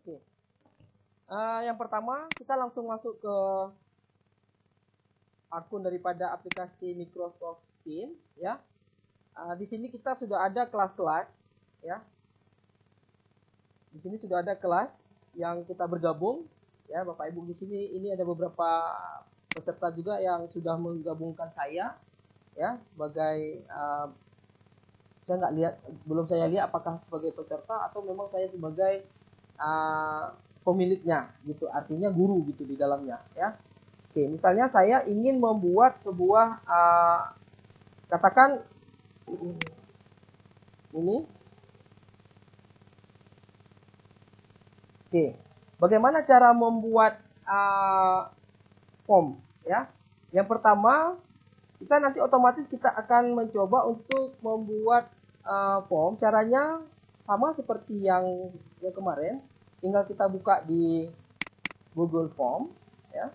Oke. Yang pertama kita langsung masuk ke akun daripada aplikasi Microsoft Teams ya. Di sini kita sudah ada kelas-kelas ya. Di sini sudah ada kelas yang kita bergabung ya, Bapak Ibu. Di sini ini ada beberapa peserta juga yang sudah menggabungkan saya ya sebagai saya nggak lihat, belum saya lihat apakah sebagai peserta atau memang saya sebagai pemiliknya gitu, artinya guru gitu di dalamnya ya. Oke, misalnya saya ingin membuat sebuah katakan ini. Oke, bagaimana cara membuat form ya? Yang pertama, kita nanti otomatis kita akan mencoba untuk membuat form. Caranya sama seperti yang kemarin, tinggal kita buka di Google Form ya.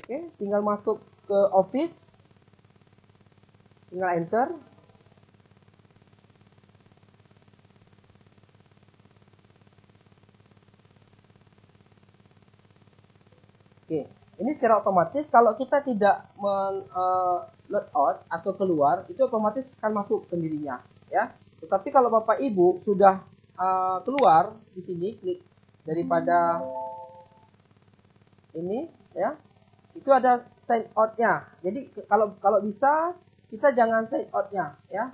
Oke, tinggal masuk ke Office, tinggal enter. Oke, ini secara otomatis kalau kita tidak load out atau keluar, itu otomatis akan masuk sendirinya ya. Tetapi kalau Bapak Ibu sudah keluar di sini, klik daripada ini ya, itu ada sign out-nya. Jadi kalau bisa kita jangan sign out-nya ya.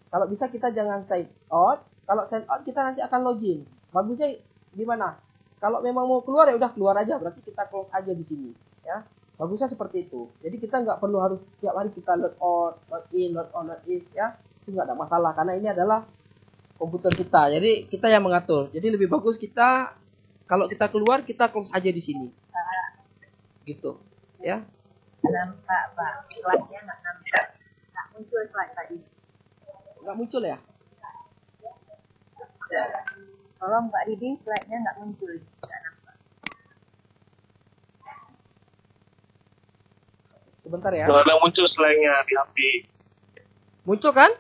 Kalau bisa kita jangan sign out. Kalau sign out kita nanti akan login. Bagusnya gimana? Kalau memang mau keluar ya udah keluar aja. Berarti kita close aja di sini ya. Bagusnya seperti itu. Jadi kita nggak perlu harus tiap hari kita load out, load in, load on, load in ya. Itu nggak ada masalah karena ini adalah komputer kita. Jadi kita yang mengatur. Jadi lebih bagus kita kalau kita keluar kita close aja di sini. Gitu. Ya, nampak Pak, slide-nya nggak nampak, nggak muncul slide tadi. nggak muncul ya? Tolong Pak Didi, slide-nya nggak muncul, nggak nampak. Sebentar ya. Nggak ada muncul slide-nya di HP. Muncul kan?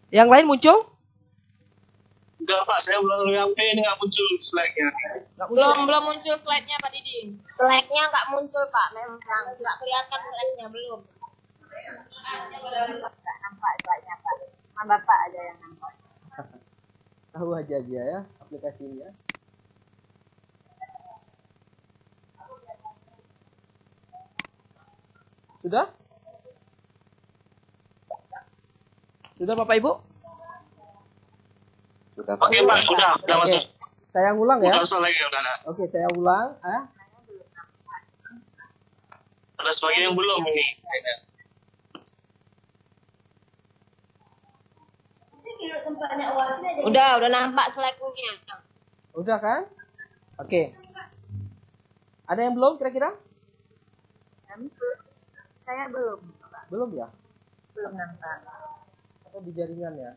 Yang lain muncul? Enggak Pak, saya melalui HP ini nggak muncul slide-nya. Belum muncul slide-nya Pak Didi. Slide-nya nggak muncul Pak, memang nggak kelihatan slide-nya belum. Nggak nampak slide-nya Pak, cuma Bapak aja yang nampak. Tahu aja dia ya aplikasinya. Sudah? Sudah Bapak Ibu? Sudah Pak. Oke Pak, udah masuk. Saya ulang ya. Udah slide-nya udah. Oke, saya ulang. Ada sebagian yang belum ini. Udah nampak slide-nya. Udah kan? Oke. Ada yang belum kira-kira? Saya belum Pak. Belum ya? Belum nampak. Atau di jaringan ya?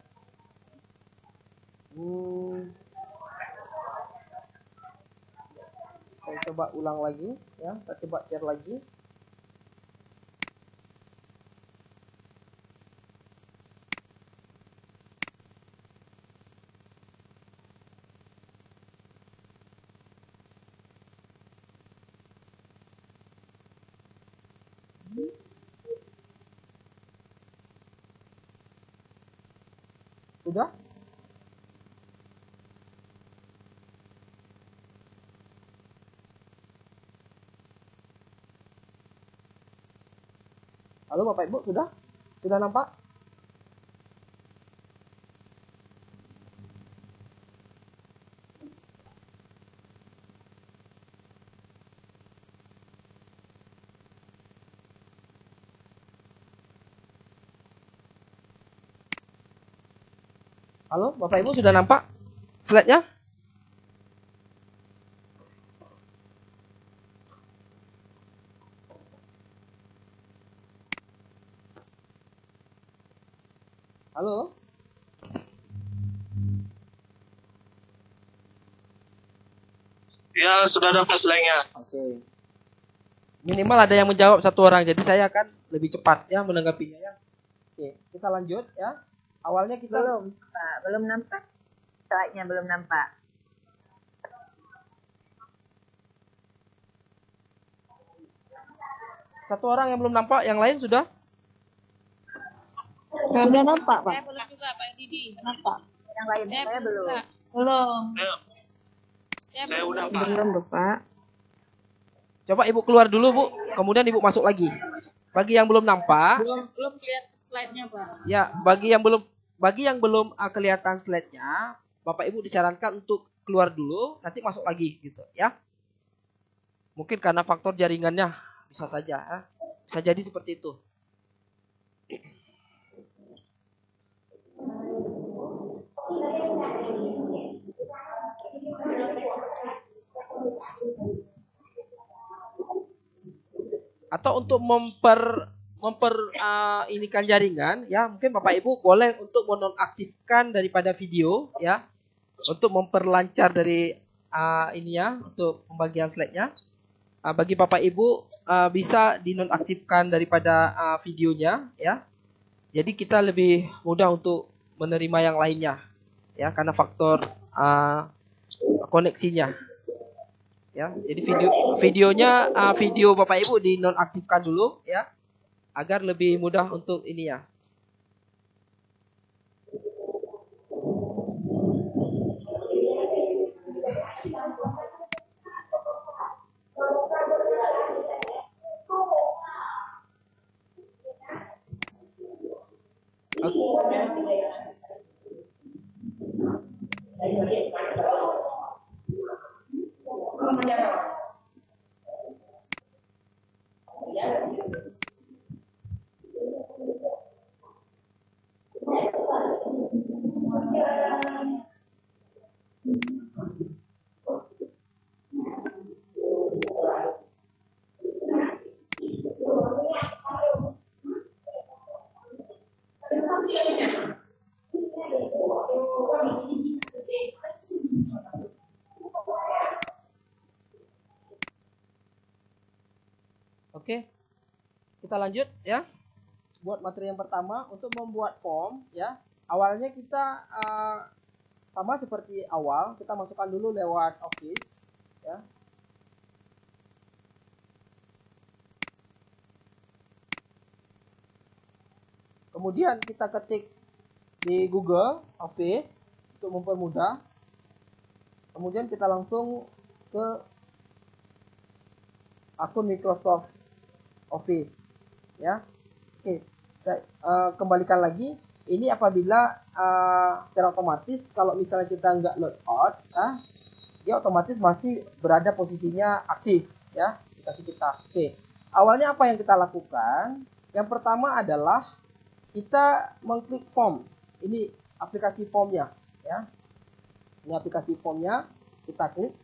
Saya coba ulang lagi ya. Saya coba share lagi. Sudah? Halo Bapak Ibu, sudah? Sudah nampak? Halo Bapak Ibu, sudah nampak slide-nya? Halo? Ya, sudah dapat slide-nya. Oke. Minimal ada yang menjawab satu orang, jadi saya akan lebih cepat ya menanggapinya ya. Oke, kita lanjut ya. Awalnya kita Belum, Pak. Belum nampak. Slide-nya belum nampak. satu orang yang belum nampak, yang lain sudah? Sudah nampak, Pak. Saya belum juga, Pak Didi. Nampak. Yang lain saya belum. juga. Belum. Saya udah Pak. Belum, Pak. Coba Ibu keluar dulu, Bu. Kemudian Ibu masuk lagi. Bagi yang belum nampak, Belum kelihatan slide-nya, Pak. ya bagi yang belum kelihatan slide-nya, Bapak Ibu disarankan untuk keluar dulu, nanti masuk lagi gitu ya. Mungkin karena faktor jaringannya bisa saja ya. Bisa jadi seperti itu. Atau untuk inikan jaringan ya, mungkin Bapak Ibu boleh untuk menonaktifkan daripada video ya, untuk memperlancar dari ininya untuk pembagian slide-nya. Bagi Bapak Ibu bisa dinonaktifkan daripada videonya ya. Jadi kita lebih mudah untuk menerima yang lainnya ya, karena faktor koneksinya. Ya, jadi videonya video Bapak Ibu dinonaktifkan dulu ya, agar lebih mudah untuk ini ya. Oke, kita lanjut ya. Buat materi yang pertama, untuk membuat form ya. Awalnya kita sama seperti awal, kita masukkan dulu lewat Office ya. Kemudian kita ketik di Google Office untuk mempermudah. Kemudian kita langsung ke akun Microsoft Office ya. Oke, saya kembalikan lagi. Ini apabila secara otomatis kalau misalnya kita nggak load out, dia otomatis masih berada posisinya aktif ya, aplikasi kita. Oke, awalnya apa yang kita lakukan? Yang pertama adalah kita mengklik form. Ini aplikasi formnya ya. Ini aplikasi formnya, kita klik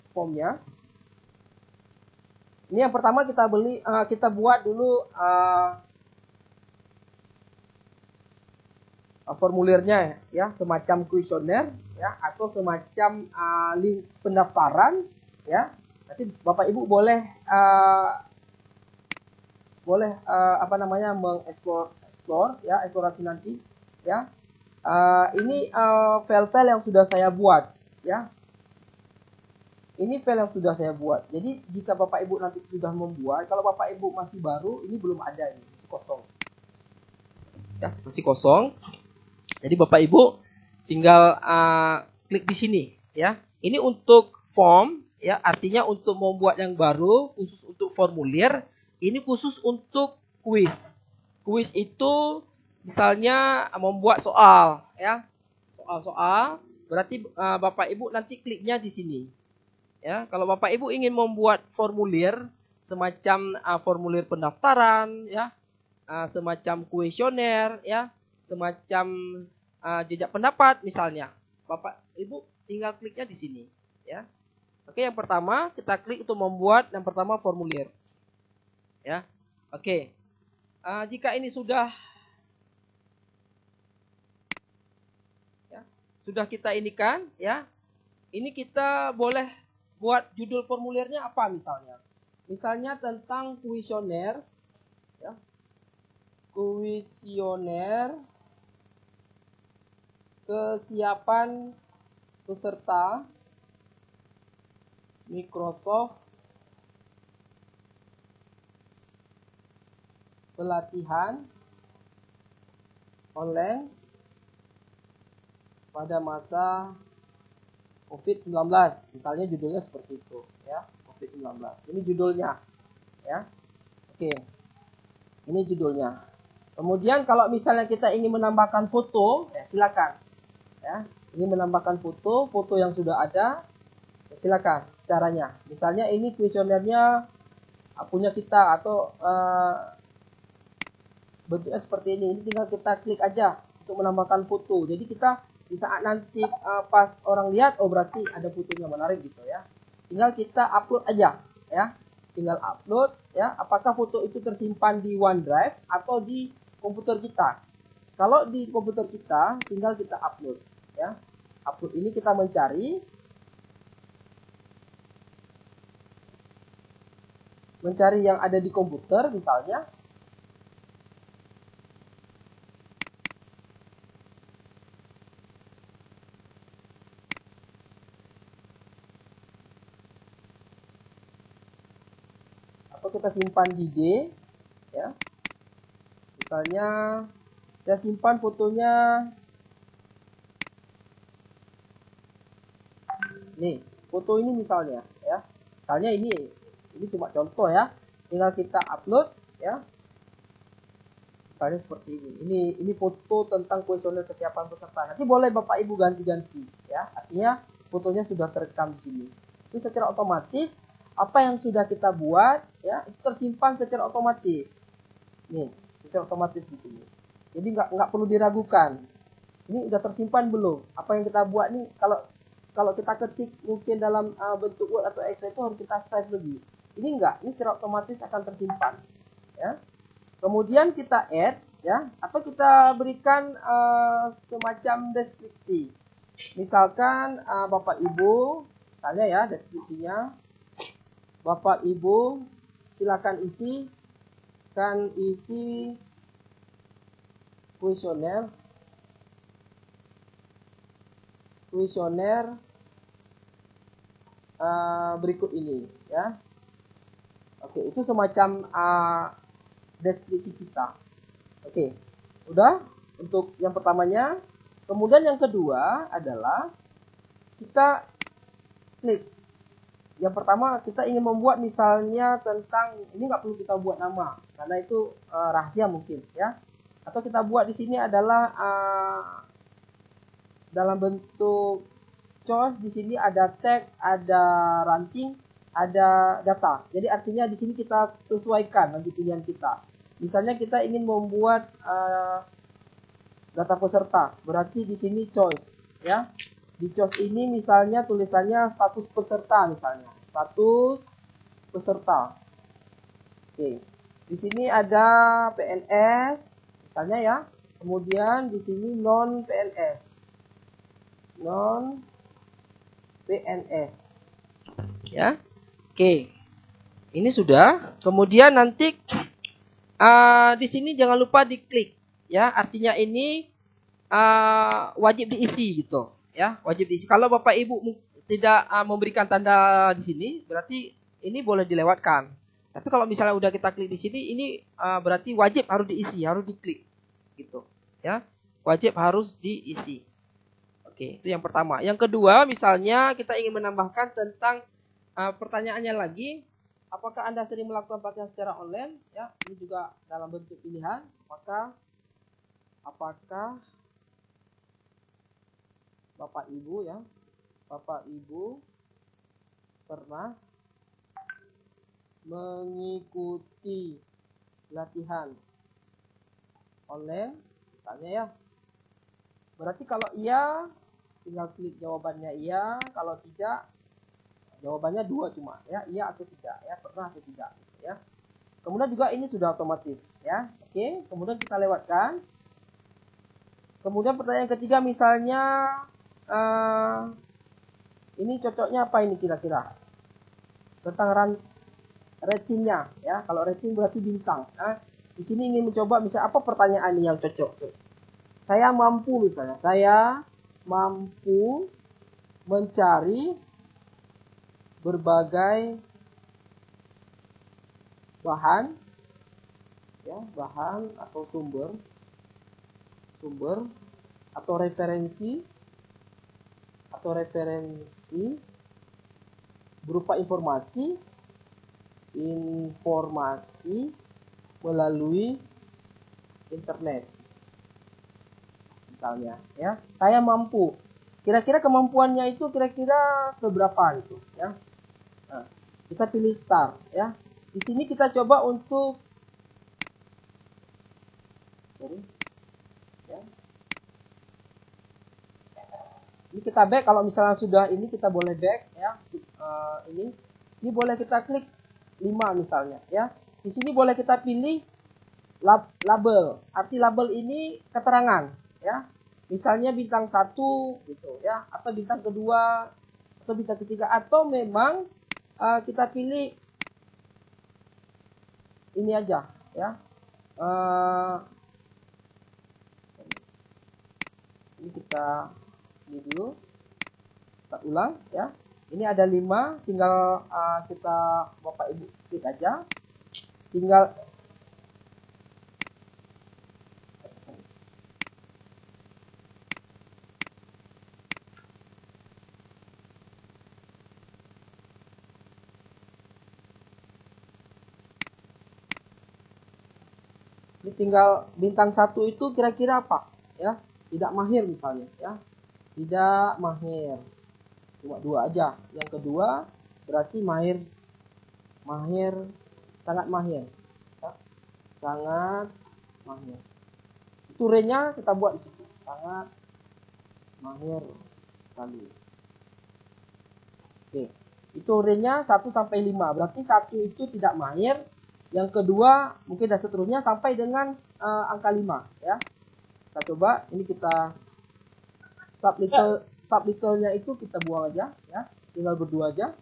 formnya. Ini yang pertama kita buat dulu formulirnya ya, semacam kuesioner ya, atau semacam link pendaftaran ya. Nanti Bapak Ibu boleh mengeksplor ya, eksplorasi nanti ya. Ini file-file yang sudah saya buat ya. Ini file yang sudah saya buat. Jadi jika Bapak Ibu nanti sudah membuat, kalau Bapak Ibu masih baru, ini belum ada, ini masih kosong. Ya, masih kosong. Jadi Bapak Ibu tinggal klik di sini ya. Ini untuk form ya, artinya untuk membuat yang baru, khusus untuk formulir. Ini khusus untuk kuis. Kuis itu misalnya membuat soal ya. Soal-soal berarti Bapak Ibu nanti kliknya di sini. Ya, kalau Bapak Ibu ingin membuat formulir semacam formulir pendaftaran ya, semacam kuesioner ya, semacam jejak pendapat misalnya, Bapak Ibu tinggal kliknya di sini ya. Oke, yang pertama kita klik untuk membuat yang pertama formulir ya. Oke, jika ini sudah kita inikan ya, ini kita boleh buat judul formulirnya apa misalnya. Misalnya tentang kuesioner, ya. Kuesioner kesiapan peserta Microsoft pelatihan online pada masa COVID-19. Misalnya judulnya seperti itu, ya. COVID-19. Ini judulnya, ya. Oke. Ini judulnya. Kemudian kalau misalnya kita ingin menambahkan foto, ya silakan. Ya, ini menambahkan foto yang sudah ada, ya silakan caranya. Misalnya ini kuesionernya punya kita atau bentuknya seperti ini. Ini tinggal kita klik aja untuk menambahkan foto. Jadi kita di saat nanti pas orang lihat, oh berarti ada fotonya menarik gitu ya. Tinggal kita upload aja, ya. Tinggal upload, ya. Apakah foto itu tersimpan di OneDrive atau di komputer kita? Kalau di komputer kita, tinggal kita upload, ya. Upload ini kita mencari yang ada di komputer misalnya. Atau kita simpan di D, ya. Misalnya saya simpan fotonya. Nih, foto ini misalnya, ya. Misalnya ini cuma contoh ya. Tinggal kita upload, ya. Misalnya seperti ini. Ini foto tentang kuesioner kesiapan peserta. Nanti boleh Bapak Ibu ganti-ganti, ya. Artinya fotonya sudah terekam di sini. Itu secara otomatis apa yang sudah kita buat, ya, itu tersimpan secara otomatis. Nih, secara otomatis di sini. Jadi nggak perlu diragukan. Ini udah tersimpan belum? Apa yang kita buat nih, kalau kita ketik mungkin dalam bentuk Word atau Excel itu harus kita save lagi. Ini enggak, ini secara otomatis akan tersimpan, ya. Kemudian kita add, ya, atau kita berikan semacam deskripsi. Misalkan Bapak Ibu, misalnya ya deskripsinya, Bapak Ibu silakan isi kuesioner berikut ini, ya. Oke, itu semacam deskripsi kita. Oke, udah untuk yang pertamanya. Kemudian yang kedua adalah kita klik. Yang pertama kita ingin membuat misalnya tentang, ini nggak perlu kita buat nama karena itu rahasia mungkin, ya. Atau kita buat di sini adalah dalam bentuk choice. Di sini ada tag, ada ranting, ada data. Jadi artinya di sini kita sesuaikan nanti pilihan kita. Misalnya kita ingin membuat data peserta, berarti di sini choice, ya. Di choice ini misalnya tulisannya status peserta, misalnya status peserta. Oke, di sini ada PNS, misalnya ya. Kemudian di sini non PNS, ya. Oke, ini sudah. Kemudian nanti di sini jangan lupa diklik, ya. Artinya ini wajib diisi gitu, ya. Wajib diisi. Kalau Bapak Ibu tidak memberikan tanda di sini, berarti ini boleh dilewatkan. Tapi kalau misalnya udah kita klik di sini, ini berarti wajib harus diisi, harus diklik, gitu, ya. Wajib harus diisi. Oke, itu yang pertama. Yang kedua, misalnya kita ingin menambahkan tentang pertanyaannya lagi, apakah Anda sering melakukan pelatihan secara online? Ya, ini juga dalam bentuk pilihan. Apakah Bapak Ibu, ya, Bapak Ibu pernah mengikuti latihan online, misalnya ya. Berarti kalau iya, tinggal klik jawabannya iya. Kalau tidak, jawabannya 2 cuma, ya, iya atau tidak, ya, pernah atau tidak, gitu, ya. Kemudian juga ini sudah otomatis, ya. Oke, kemudian kita lewatkan. Kemudian pertanyaan ketiga misalnya ini cocoknya apa ini kira-kira? Tentang ratingnya ya. Kalau rating berarti bintang. Nah, di sini ingin mencoba misalnya apa pertanyaan yang cocok tuh. Saya mampu misalnya, saya mampu mencari berbagai bahan ya, bahan atau sumber atau referensi berupa informasi melalui internet misalnya ya. Saya mampu, kira-kira kemampuannya itu kira-kira seberapa itu ya. Nah, kita pilih start ya. Di sini kita coba untuk ya. Ini kita back, kalau misalnya sudah ini kita boleh back ya. Ini boleh kita klik 5 misalnya ya. Di sini boleh kita pilih label. Arti label ini keterangan ya. Misalnya bintang 1 gitu ya, atau bintang kedua atau bintang ketiga, atau memang kita pilih ini aja ya. Ini kita ini dulu, kita ulang ya. Ini ada 5, tinggal kita Bapak Ibu klik aja, tinggal ini tinggal bintang 1 itu kira-kira apa ya. Tidak mahir misalnya ya, tidak mahir, cuma 2 aja. Yang kedua berarti mahir, sangat mahir ya. Sangat mahir, itu range-nya kita buat di situ, sangat mahir sekali. Oke, itu range-nya 1 sampai 5, berarti 1 itu tidak mahir, yang kedua mungkin dan seterusnya sampai dengan angka 5 ya. Kita coba, ini kita subtitle-nya itu kita buang aja ya, tinggal berdua aja.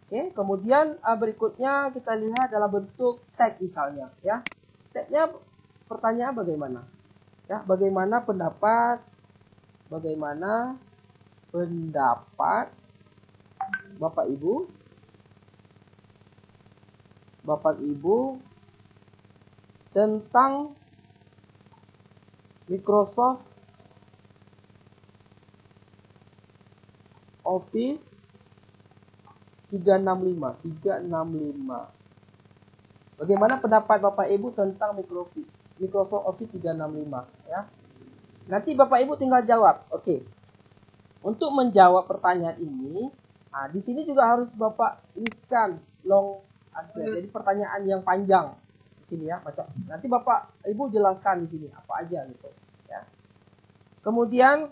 Oke, kemudian berikutnya kita lihat dalam bentuk tag misalnya ya. Tagnya pertanyaan bagaimana ya, bagaimana pendapat Bapak Ibu tentang Microsoft Office 365. Bagaimana pendapat Bapak Ibu tentang Microsoft Office 365 ya. Nanti Bapak Ibu tinggal jawab. Oke. Untuk menjawab pertanyaan ini, di sini juga harus Bapak listkan long answer. Jadi pertanyaan yang panjang di sini ya, macam nanti Bapak Ibu jelaskan di sini apa aja gitu ya. Kemudian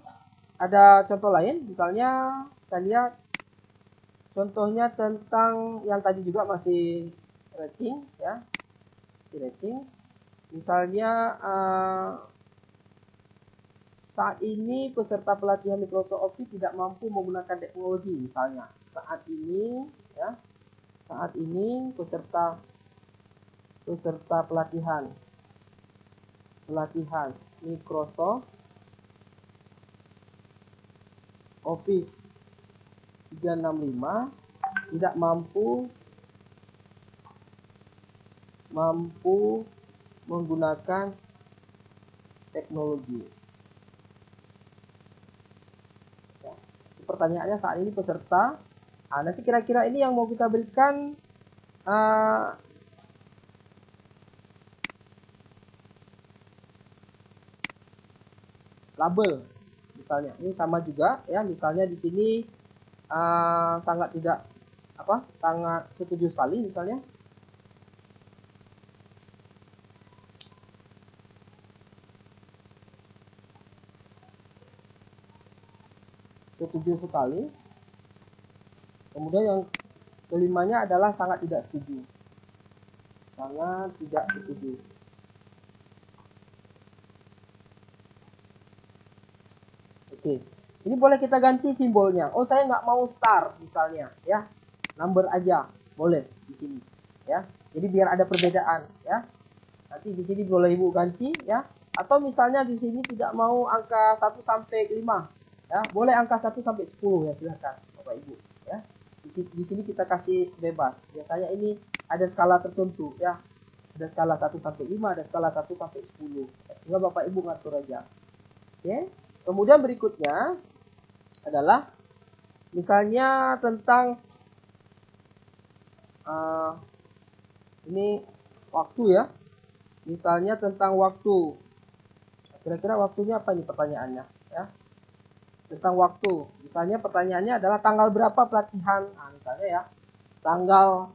ada contoh lain, misalnya kita lihat contohnya tentang yang tadi juga masih rating ya, rating. Misalnya saat ini peserta pelatihan Microsoft Office tidak mampu menggunakan teknologi misalnya. Saat ini peserta pelatihan Microsoft Office 365 tidak mampu menggunakan teknologi. Ya. Pertanyaannya saat ini peserta. Nanti kira-kira ini yang mau kita berikan label. Misalnya ini sama juga ya, misalnya di sini sangat setuju sekali misalnya. Setuju sekali. Kemudian yang kelimanya adalah sangat tidak setuju. Sangat tidak setuju. Oke. Ini boleh kita ganti simbolnya. Oh, saya nggak mau star misalnya ya. Number aja boleh di sini. ya. Jadi biar ada perbedaan ya. Nanti di sini boleh Ibu ganti ya. Atau misalnya di sini tidak mau angka 1 sampai 5 ya, boleh angka 1 sampai 10 ya, silakan Bapak Ibu ya. Di sini kita kasih bebas. Biasanya ini ada skala tertentu ya. Ada skala 1 sampai 5, ada skala 1 sampai 10. Tinggal Bapak Ibu ngatur aja. Oke. Kemudian berikutnya adalah misalnya tentang ini waktu ya. Misalnya tentang waktu. Kira-kira waktunya apa nih pertanyaannya ya? Tentang waktu. Misalnya pertanyaannya adalah tanggal berapa pelatihan? Nah, misalnya ya. Tanggal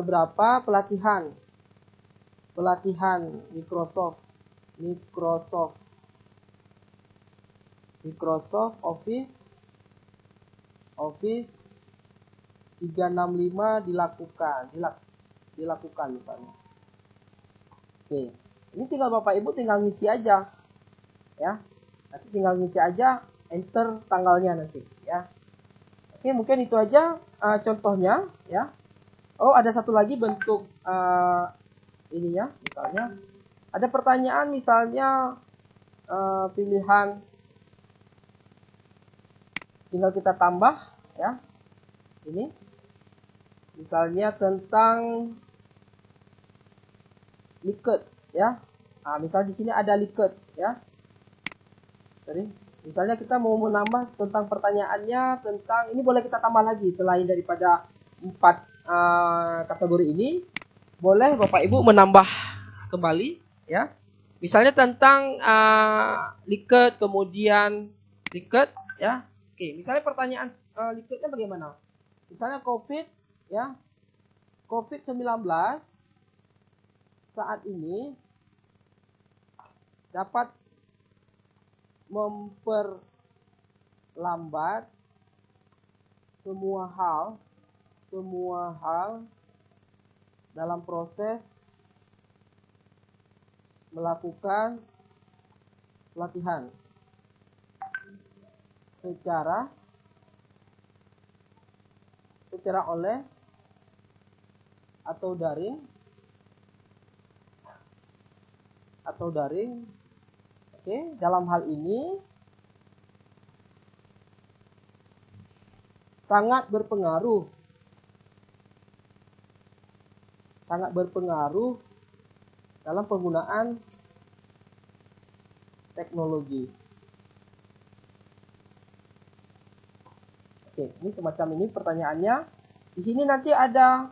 berapa pelatihan? Pelatihan Microsoft Office 365 dilakukan misalnya. Oke. Ini tinggal Bapak Ibu tinggal ngisi aja. Ya. Nanti tinggal ngisi aja, enter tanggalnya nanti ya. Oke, mungkin itu aja contohnya ya. Oh, ada satu lagi bentuk ininya, misalnya ada pertanyaan misalnya pilihan, tinggal kita tambah ya. Ini misalnya tentang liket ya. Nah, misalnya di sini ada liket ya. Misalnya kita mau menambah tentang pertanyaannya tentang ini, boleh kita tambah lagi selain daripada 4 kategori ini, boleh Bapak Ibu menambah kembali ya. Misalnya tentang liket, kemudian liket ya. Oke, misalnya pertanyaan liketnya bagaimana? Misalnya COVID ya. COVID-19 saat ini dapat memperlambat semua hal dalam proses melakukan pelatihan secara oleh atau daring. Oke, dalam hal ini sangat berpengaruh dalam penggunaan teknologi. Oke, ini semacam ini pertanyaannya. Di sini nanti ada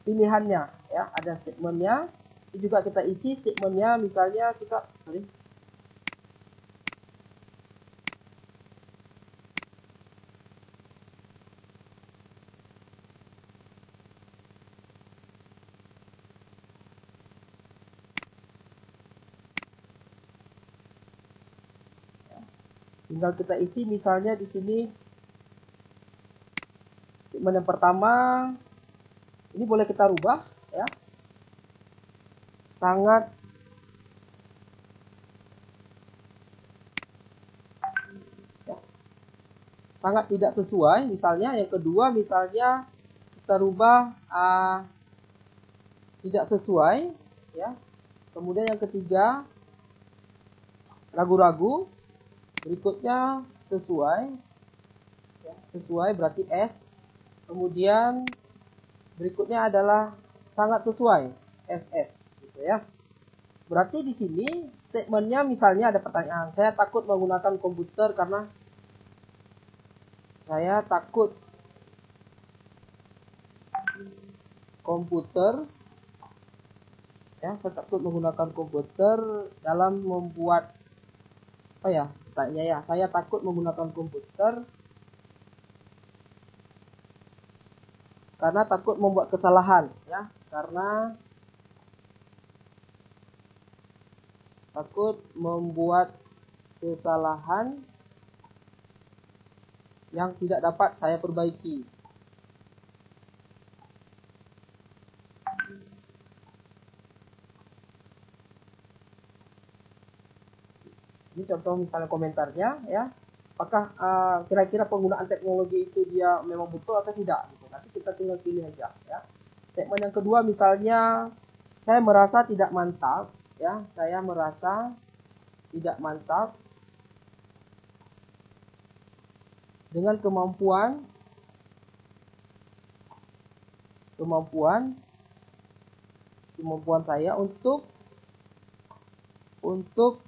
pilihannya ya, ada statementnya. Ini juga kita isi statementnya, misalnya kita tinggal kita isi misalnya di sini statement yang pertama ini boleh kita rubah ya. Sangat tidak sesuai. Misalnya yang kedua, misalnya kita rubah tidak sesuai ya. Kemudian yang ketiga ragu-ragu. Berikutnya sesuai ya, sesuai berarti S. Kemudian berikutnya adalah sangat sesuai, SS gitu ya. Berarti di sini statementnya misalnya ada pertanyaan, saya takut menggunakan komputer karena saya takut menggunakan komputer dalam membuat saya takut menggunakan komputer karena takut membuat kesalahan ya, karena takut membuat kesalahan yang tidak dapat saya perbaiki. Ini contoh misalnya komentarnya ya. apakah kira-kira penggunaan teknologi itu dia memang betul atau tidak gitu. Nanti kita tinggal pilih aja ya. Statement yang kedua misalnya saya merasa tidak mantap ya, saya merasa tidak mantap dengan kemampuan saya untuk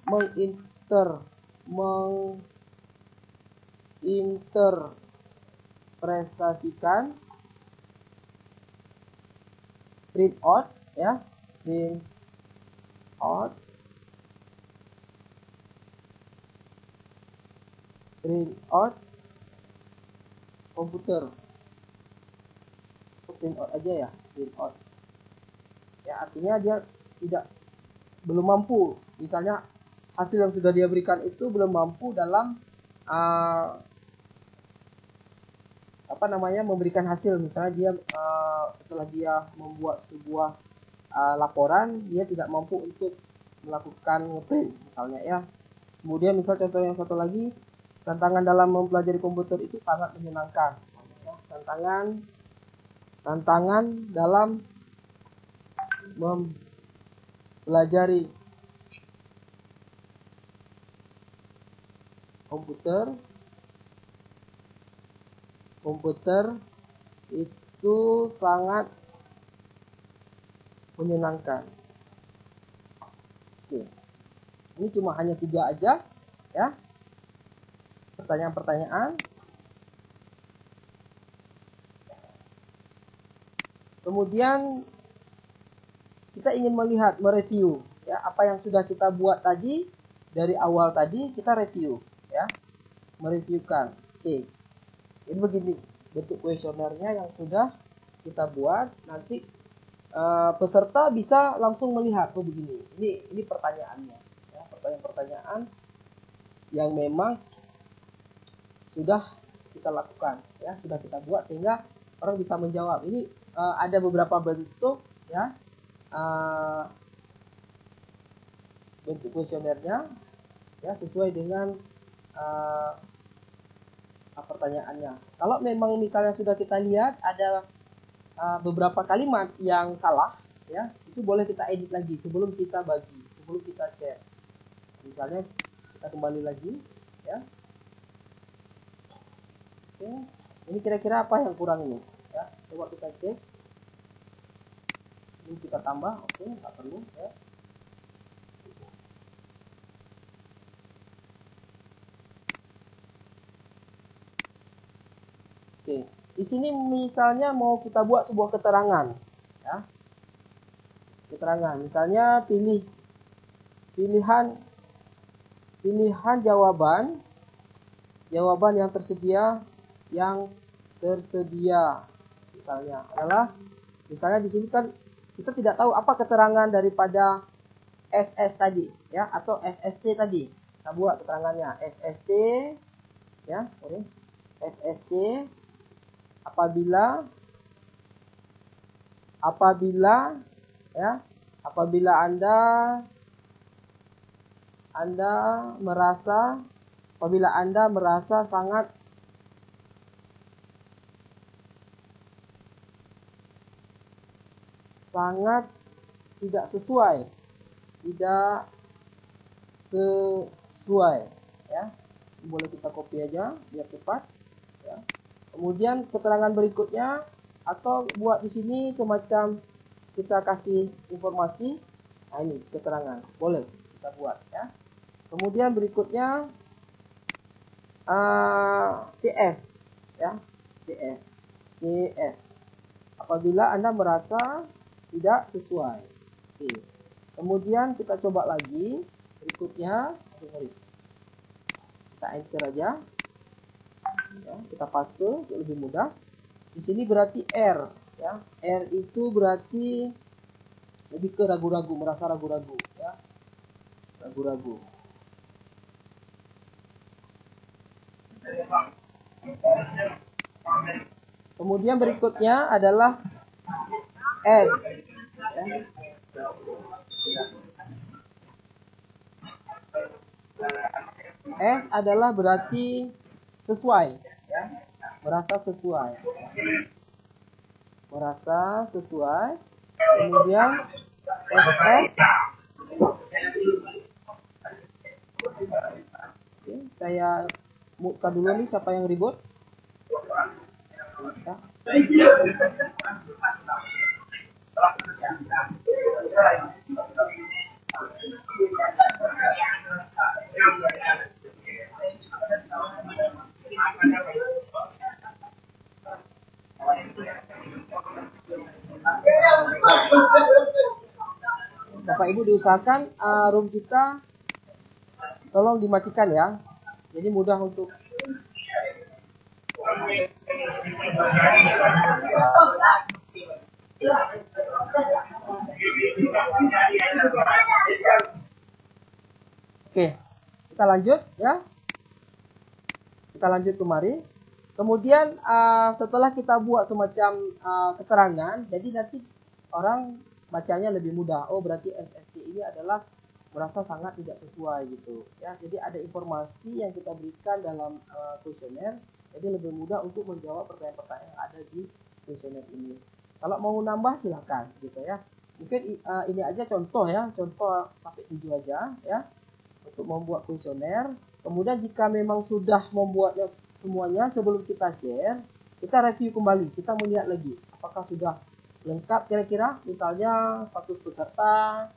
menginterpretasikan print out ya, print out komputer. Print out aja ya, print out ya, artinya dia belum mampu, misalnya hasil yang sudah dia berikan itu belum mampu dalam memberikan hasil. Misalnya dia setelah dia membuat sebuah laporan, dia tidak mampu untuk melakukan ngeprint misalnya ya. Kemudian misal contoh yang satu lagi, tantangan dalam mempelajari komputer itu sangat menyenangkan ya. Tantangan dalam mempelajari komputer itu sangat menyenangkan. Oke. Ini cuma hanya 3 aja ya. Pertanyaan-pertanyaan. Kemudian kita ingin mereview ya, apa yang sudah kita buat tadi dari awal tadi, kita review ya, mereviewkan. Oke. Ini begini bentuk kuesionernya yang sudah kita buat. Nanti peserta bisa langsung melihat begini. Ini pertanyaannya ya, pertanyaan yang memang sudah kita lakukan ya, sudah kita buat sehingga orang bisa menjawab. Ini ada beberapa bentuk ya, bentuk kuesionernya ya, sesuai dengan pertanyaannya. Kalau memang misalnya sudah kita lihat ada beberapa kalimat yang salah ya, itu boleh kita edit lagi sebelum kita bagi, sebelum kita share. Misalnya kita kembali lagi ya. Oke, ini kira-kira apa yang kurang ini ya, coba kita cek. Ini kita tambah, oke, nggak perlu ya. Oke, di sini misalnya mau kita buat sebuah keterangan ya. Keterangan, misalnya pilihan jawaban yang tersedia misalnya adalah, misalnya di sini kan kita tidak tahu apa keterangan daripada SS tadi ya, atau SST tadi. Kita buat keterangannya SST ya, oke. SST apabila Anda merasa sangat tidak sesuai ya. Boleh kita copy aja biar cepat ya. Kemudian keterangan berikutnya, atau buat di sini semacam kita kasih informasi. Nah, ini keterangan boleh kita buat ya. Kemudian berikutnya TS ya, TS apabila Anda merasa tidak sesuai. Oke. Kemudian kita coba lagi berikutnya, kita enter aja ya, kita paste untuk lebih mudah. Di sini berarti R ya, R itu berarti lebih ke ragu-ragu, merasa ragu-ragu ya, ragu-ragu. Kemudian berikutnya adalah S ya. S adalah berarti sesuai, ya. Merasa sesuai. Merasa sesuai. Kemudian SS. Oke, saya buka dulu nih siapa yang ribut. Ya. Bapak Ibu diusahakan room kita tolong dimatikan ya. Jadi mudah untuk Oke, kita lanjut ya. Kita lanjut kemari. Kemudian setelah kita buat semacam keterangan, jadi nanti orang bacanya lebih mudah. Oh, berarti SST ini adalah merasa sangat tidak sesuai gitu ya. Jadi ada informasi yang kita berikan dalam kuesioner, jadi lebih mudah untuk menjawab pertanyaan-pertanyaan yang ada di kuesioner ini. Kalau mau nambah silakan gitu ya. Mungkin ini aja contoh ya, contoh sampai 7 aja ya untuk membuat kuesioner. Kemudian jika memang sudah membuatnya semuanya, sebelum kita share, kita review kembali, kita melihat lagi apakah sudah lengkap kira-kira, misalnya status peserta,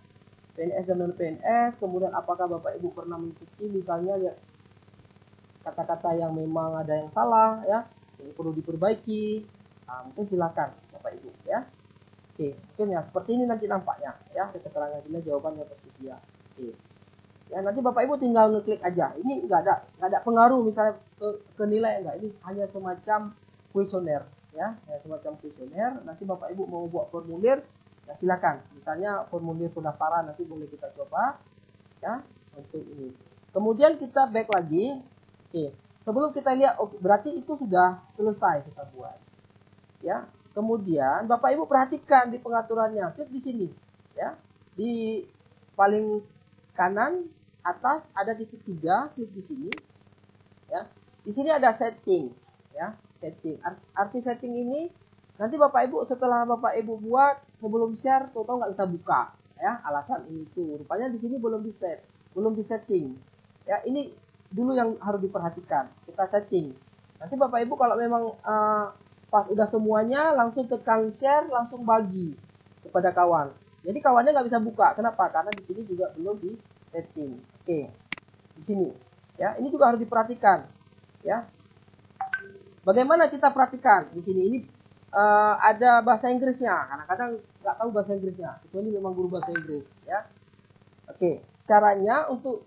PNS dan non PNS, kemudian apakah Bapak Ibu pernah mengikuti misalnya lihat kata-kata yang memang ada yang salah ya, yang perlu diperbaiki. Nah, mungkin silakan Bapak Ibu ya. Oke, mungkin ya seperti ini nanti nampaknya ya, ada keterangan jelas jawabannya tersedia. Oke. Ya, nanti Bapak Ibu tinggal ngeklik aja. Ini nggak ada pengaruh misalnya ke nilai enggak. Ini hanya semacam kuesioner ya, semacam kuesioner. Nanti Bapak Ibu mau buat formulir, ya silakan. Misalnya formulir pendaftaran nanti boleh kita coba ya untuk ini. Kemudian kita back lagi. Oke. Sebelum kita lihat, berarti itu sudah selesai kita buat. Ya. Kemudian Bapak Ibu perhatikan di pengaturannya, klik di sini ya. Di paling kanan atas ada titik 3, klik di sini ya. Di sini ada setting ya, setting. Arti setting ini nanti Bapak Ibu setelah Bapak Ibu buat sebelum share tahu nggak bisa buka ya, alasan ini tuh rupanya di sini belum di setting ya. Ini dulu yang harus diperhatikan, kita setting. Nanti Bapak Ibu kalau memang pas udah semuanya langsung tekan share, langsung bagi kepada kawan. Jadi kawannya nggak bisa buka. Kenapa? Karena di sini juga belum di setting. Oke, di sini ya. Ini juga harus diperhatikan ya. Bagaimana kita perhatikan di sini? Ini ada bahasa Inggrisnya. Kadang-kadang nggak tahu bahasa Inggrisnya, kecuali memang guru bahasa Inggris ya. Oke, caranya untuk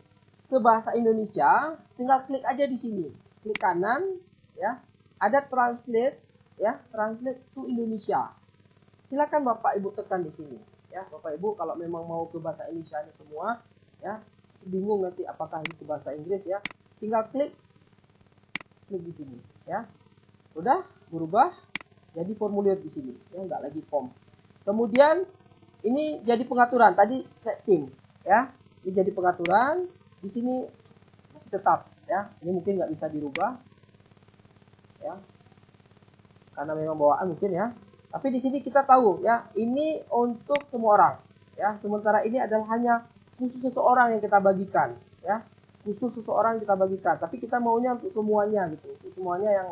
ke bahasa Indonesia, tinggal klik aja di sini. Klik kanan ya. Ada translate ya, translate to Indonesia. Silakan Bapak Ibu tekan di sini. Ya, Bapak Ibu kalau memang mau ke bahasa Indonesia semua ya, bingung nanti apakah itu bahasa Inggris ya, tinggal klik di sini ya. Udah berubah jadi formulir di sini ya, nggak lagi form. Kemudian ini jadi pengaturan, tadi setting ya, ini jadi pengaturan. Di sini masih tetap ya, ini mungkin nggak bisa dirubah ya karena memang bawaan mungkin ya. Tapi di sini kita tahu ya, ini untuk semua orang ya. Sementara ini adalah hanya khusus seseorang yang kita bagikan ya. Khusus seseorang yang kita bagikan. Tapi kita maunya untuk semuanya gitu. Untuk semuanya yang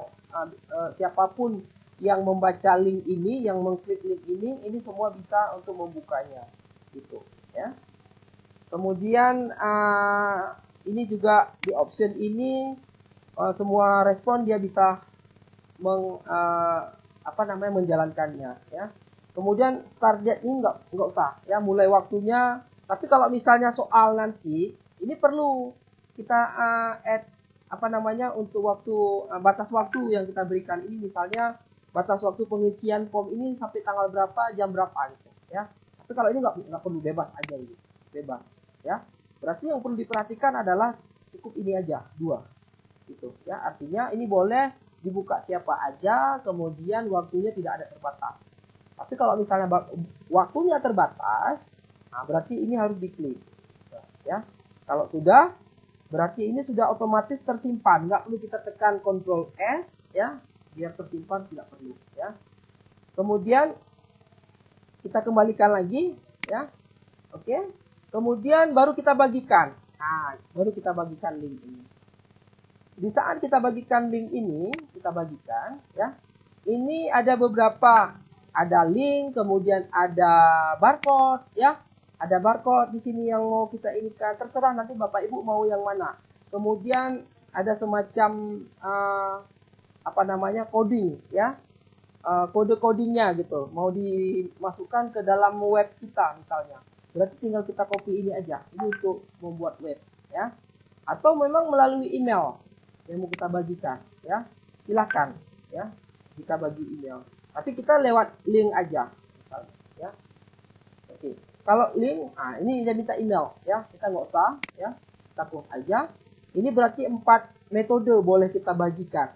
siapapun yang membaca link ini, yang mengklik link ini semua bisa untuk membukanya gitu ya. Kemudian ini juga di option ini semua respon dia bisa menjalankannya ya. Kemudian start date ini nggak usah ya, mulai waktunya. Tapi kalau misalnya soal nanti ini perlu kita add untuk waktu batas waktu yang kita berikan ini, misalnya batas waktu pengisian form ini sampai tanggal berapa, jam berapa gitu ya. Tapi kalau ini nggak perlu, bebas aja ini, bebas ya. Berarti yang perlu diperhatikan adalah cukup ini aja 2 gitu ya. Artinya ini boleh dibuka siapa aja, kemudian waktunya tidak ada terbatas. Tapi kalau misalnya waktunya terbatas, nah berarti ini harus diklik ya. Kalau sudah Berarti ini sudah otomatis tersimpan, nggak perlu kita tekan Ctrl S ya, biar tersimpan, tidak perlu ya. Kemudian kita kembalikan lagi ya. Oke. Kemudian baru kita bagikan. Nah, baru kita bagikan link ini. Di saat kita bagikan link ini, kita bagikan ya. Ini ada beberapa, ada link, kemudian ada barcode ya. Ada barcode di sini yang mau kita inikan, terserah nanti Bapak Ibu mau yang mana. Kemudian ada semacam coding ya. Kode codingnya gitu. Mau dimasukkan ke dalam web kita misalnya. Berarti tinggal kita copy ini aja. Ini untuk membuat web ya. Atau memang melalui email yang mau kita bagikan ya. Silakan ya. Kita bagi email. Tapi kita lewat link aja misalnya ya. Oke. Kalau link, ini dia minta email ya, kita nggak usah ya, kita post aja. Ini berarti 4 metode boleh kita bagikan.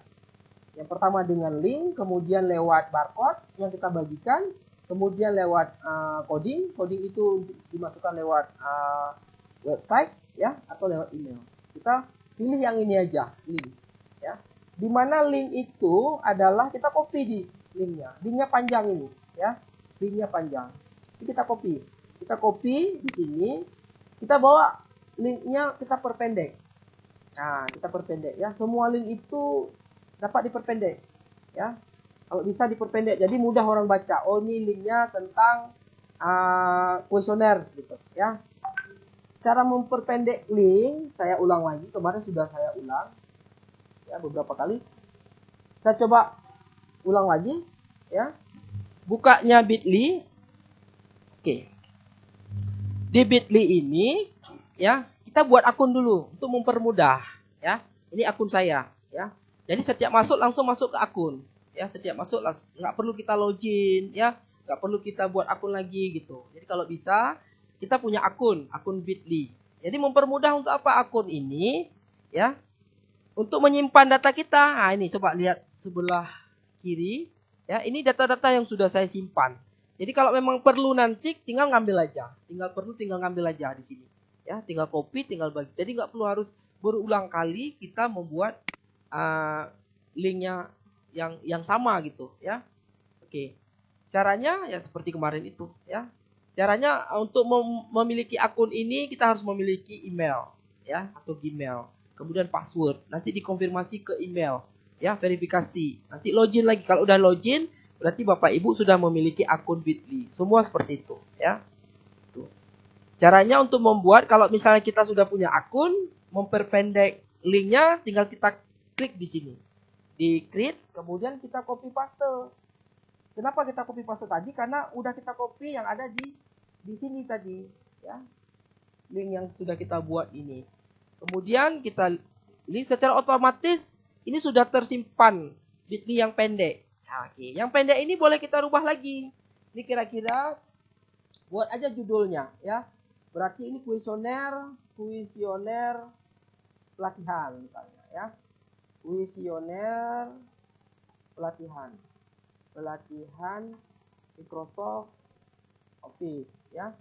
Yang pertama dengan link, kemudian lewat barcode yang kita bagikan, kemudian lewat coding itu dimasukkan lewat website ya, atau lewat email. Kita pilih yang ini aja, link ya. Dimana link itu adalah kita copy di linknya panjang ini ya, linknya panjang. Jadi kita copy. Kita copy di sini, kita bawa linknya, kita perpendek. Nah, kita perpendek ya. Semua link itu dapat diperpendek ya. Kalau bisa diperpendek, jadi mudah orang baca. Oh, ini linknya tentang kuesioner gitu ya. Cara memperpendek link, saya ulang lagi. Kemarin sudah saya ulang ya beberapa kali. Saya coba ulang lagi ya. Bukanya Bitly. Oke. Di Bitly ini ya, kita buat akun dulu untuk mempermudah ya. Ini akun saya ya. Jadi setiap masuk langsung masuk ke akun ya, setiap masuk langsung, nggak perlu kita login ya, nggak perlu kita buat akun lagi gitu. Jadi kalau bisa kita punya akun Bitly. Jadi mempermudah untuk apa akun ini ya? Untuk menyimpan data kita. Nah, ini coba lihat sebelah kiri ya, ini data-data yang sudah saya simpan. Jadi kalau memang perlu nanti tinggal ngambil aja. Tinggal ngambil aja di sini. Ya, tinggal copy, tinggal bagi. Jadi nggak perlu harus berulang kali kita membuat linknya yang sama gitu ya. Oke. Caranya ya seperti kemarin itu ya. Caranya untuk memiliki akun ini kita harus memiliki email ya, atau Gmail. Kemudian password. Nanti dikonfirmasi ke email ya, verifikasi. Nanti login lagi. Kalau udah login berarti Bapak Ibu sudah memiliki akun Bitly. Semua seperti itu ya. Tuh. Caranya untuk membuat, kalau misalnya kita sudah punya akun, memperpendek linknya tinggal kita klik di sini. Di create, kemudian kita copy paste. Kenapa kita copy paste tadi? Karena udah kita copy yang ada di sini tadi ya. Link yang sudah kita buat ini. Kemudian kita link secara otomatis ini sudah tersimpan Bitly yang pendek. Oke, yang pendek ini boleh kita rubah lagi. Ini kira-kira buat aja judulnya ya. Berarti ini kuesioner pelatihan misalnya ya. Kuesioner pelatihan Microsoft Office ya.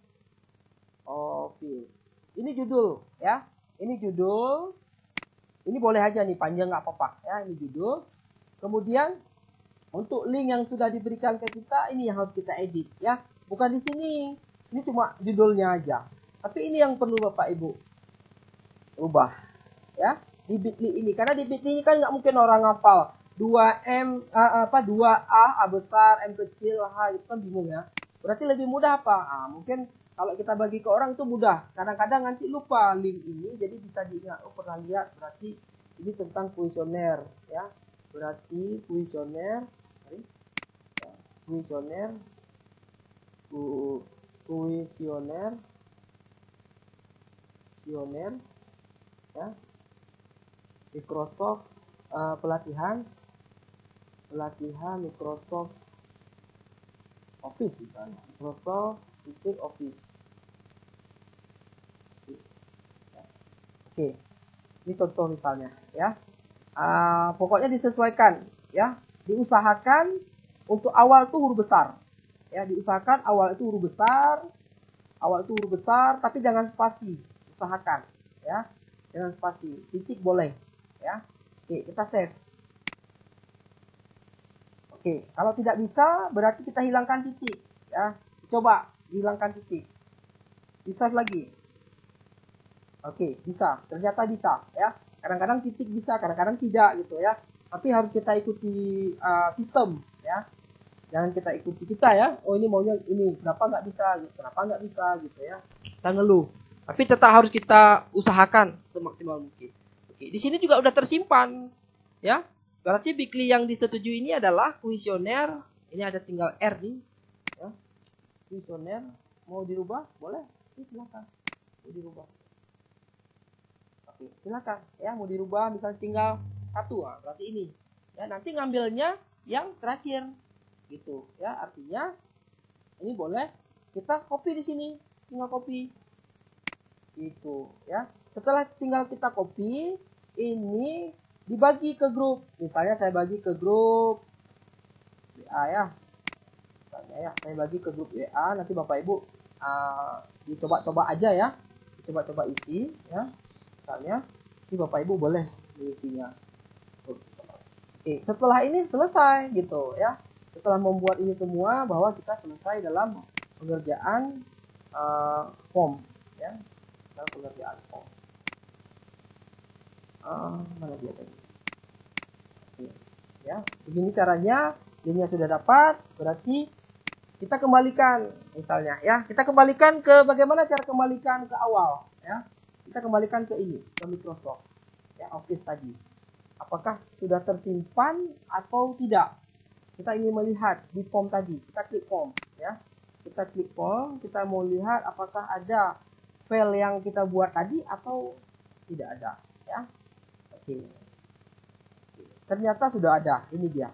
Office. Ini judul ya. Ini judul. Ini boleh aja nih, panjang nggak apa-apa ya. Ini judul. Kemudian untuk link yang sudah diberikan ke kita, ini yang harus kita edit ya. Bukan di sini. Ini cuma judulnya aja. Tapi ini yang perlu Bapak Ibu ubah ya di Bitly ini. Karena di Bitly ini kan nggak mungkin orang hafal 2M 2A A besar, M kecil, H, itu kan bingung ya. Berarti lebih mudah apa? Mungkin kalau kita bagi ke orang itu mudah. Kadang-kadang nanti lupa link ini, jadi bisa diingat. Oh, pernah lihat, berarti ini tentang kuesioner ya. Berarti kuesioner ya. Microsoft pelatihan Microsoft Office misalnya. Microsoft Office. Ya. Oke. Ini contoh misalnya ya. Pokoknya disesuaikan ya. Diusahakan untuk awal itu huruf besar. Ya, diusahakan awal itu huruf besar, tapi jangan spasi. Usahakan ya. dengan spasi. Titik boleh, ya. Oke, kita save. Oke, kalau tidak bisa berarti kita hilangkan titik, ya. Coba hilangkan titik. Bisa lagi. Oke, bisa. Ternyata bisa, ya. Kadang-kadang titik bisa, kadang-kadang tidak gitu ya. Tapi harus kita ikuti sistem, ya. Jangan kita ikuti kita ya. Oh ini maunya ini, kenapa nggak bisa? Kenapa nggak bisa gitu ya? Kita ngeluh. Tapi tetap harus kita usahakan semaksimal mungkin. Oke, di sini juga udah tersimpan, ya. Berarti bikli yang disetujui ini adalah kuesioner. Ini ada tinggal R nih, ya. Kuesioner mau dirubah, boleh? Ini silakan. Mau dirubah. Oke, silakan. Ya, mau dirubah misalnya tinggal 1, berarti ini. Ya, nanti ngambilnya yang terakhir. Gitu ya, artinya ini boleh kita copy di sini, tinggal copy gitu ya. Setelah tinggal kita copy, ini dibagi ke grup. Misalnya saya bagi ke grup WA ya, misalnya ya, saya bagi ke grup WA. Nanti Bapak Ibu dicoba-coba aja ya, dicoba-coba isi ya. Misalnya ini Bapak Ibu boleh mengisinya. Oke, setelah ini selesai gitu ya. Setelah membuat ini semua, bahwa kita selesai dalam pengerjaan form, ya, dalam pengerjaan form. Mana dia tadi? Oke, ya, begini caranya. Ini sudah dapat, berarti kita kembalikan, misalnya, ya, kita kembalikan ke bagaimana cara kembalikan ke awal, ya. Kita kembalikan ke ini, ke Microsoft, ya, Office tadi. Apakah sudah tersimpan atau tidak? Kita ingin melihat di form tadi, kita klik form, ya. Kita klik form, kita mau lihat apakah ada file yang kita buat tadi atau tidak ada, ya. Oke. Ternyata sudah ada, ini dia,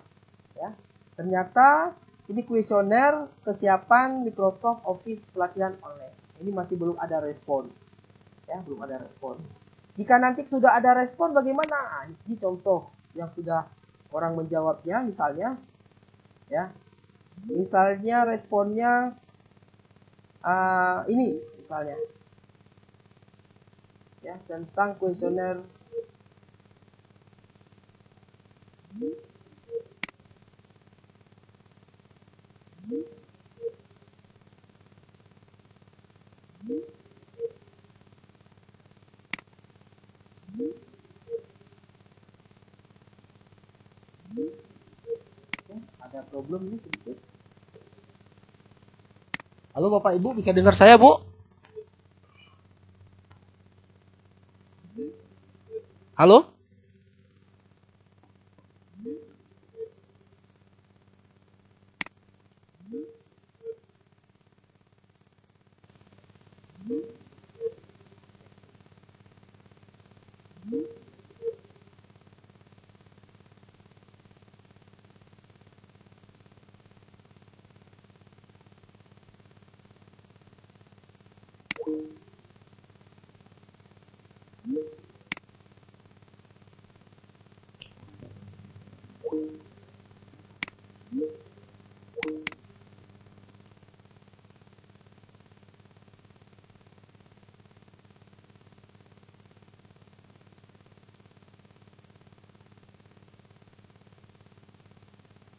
ya. Ternyata ini kuesioner kesiapan Microsoft Office pelatihan online. Ini masih belum ada respon, ya, belum ada respon. Jika nanti sudah ada respon, bagaimana? Ini contoh yang sudah orang menjawabnya, misalnya. Ya, misalnya responnya ini misalnya, ya, tentang kuesioner ada problem ini sedikit. Halo Bapak Ibu, bisa dengar saya Bu? Halo?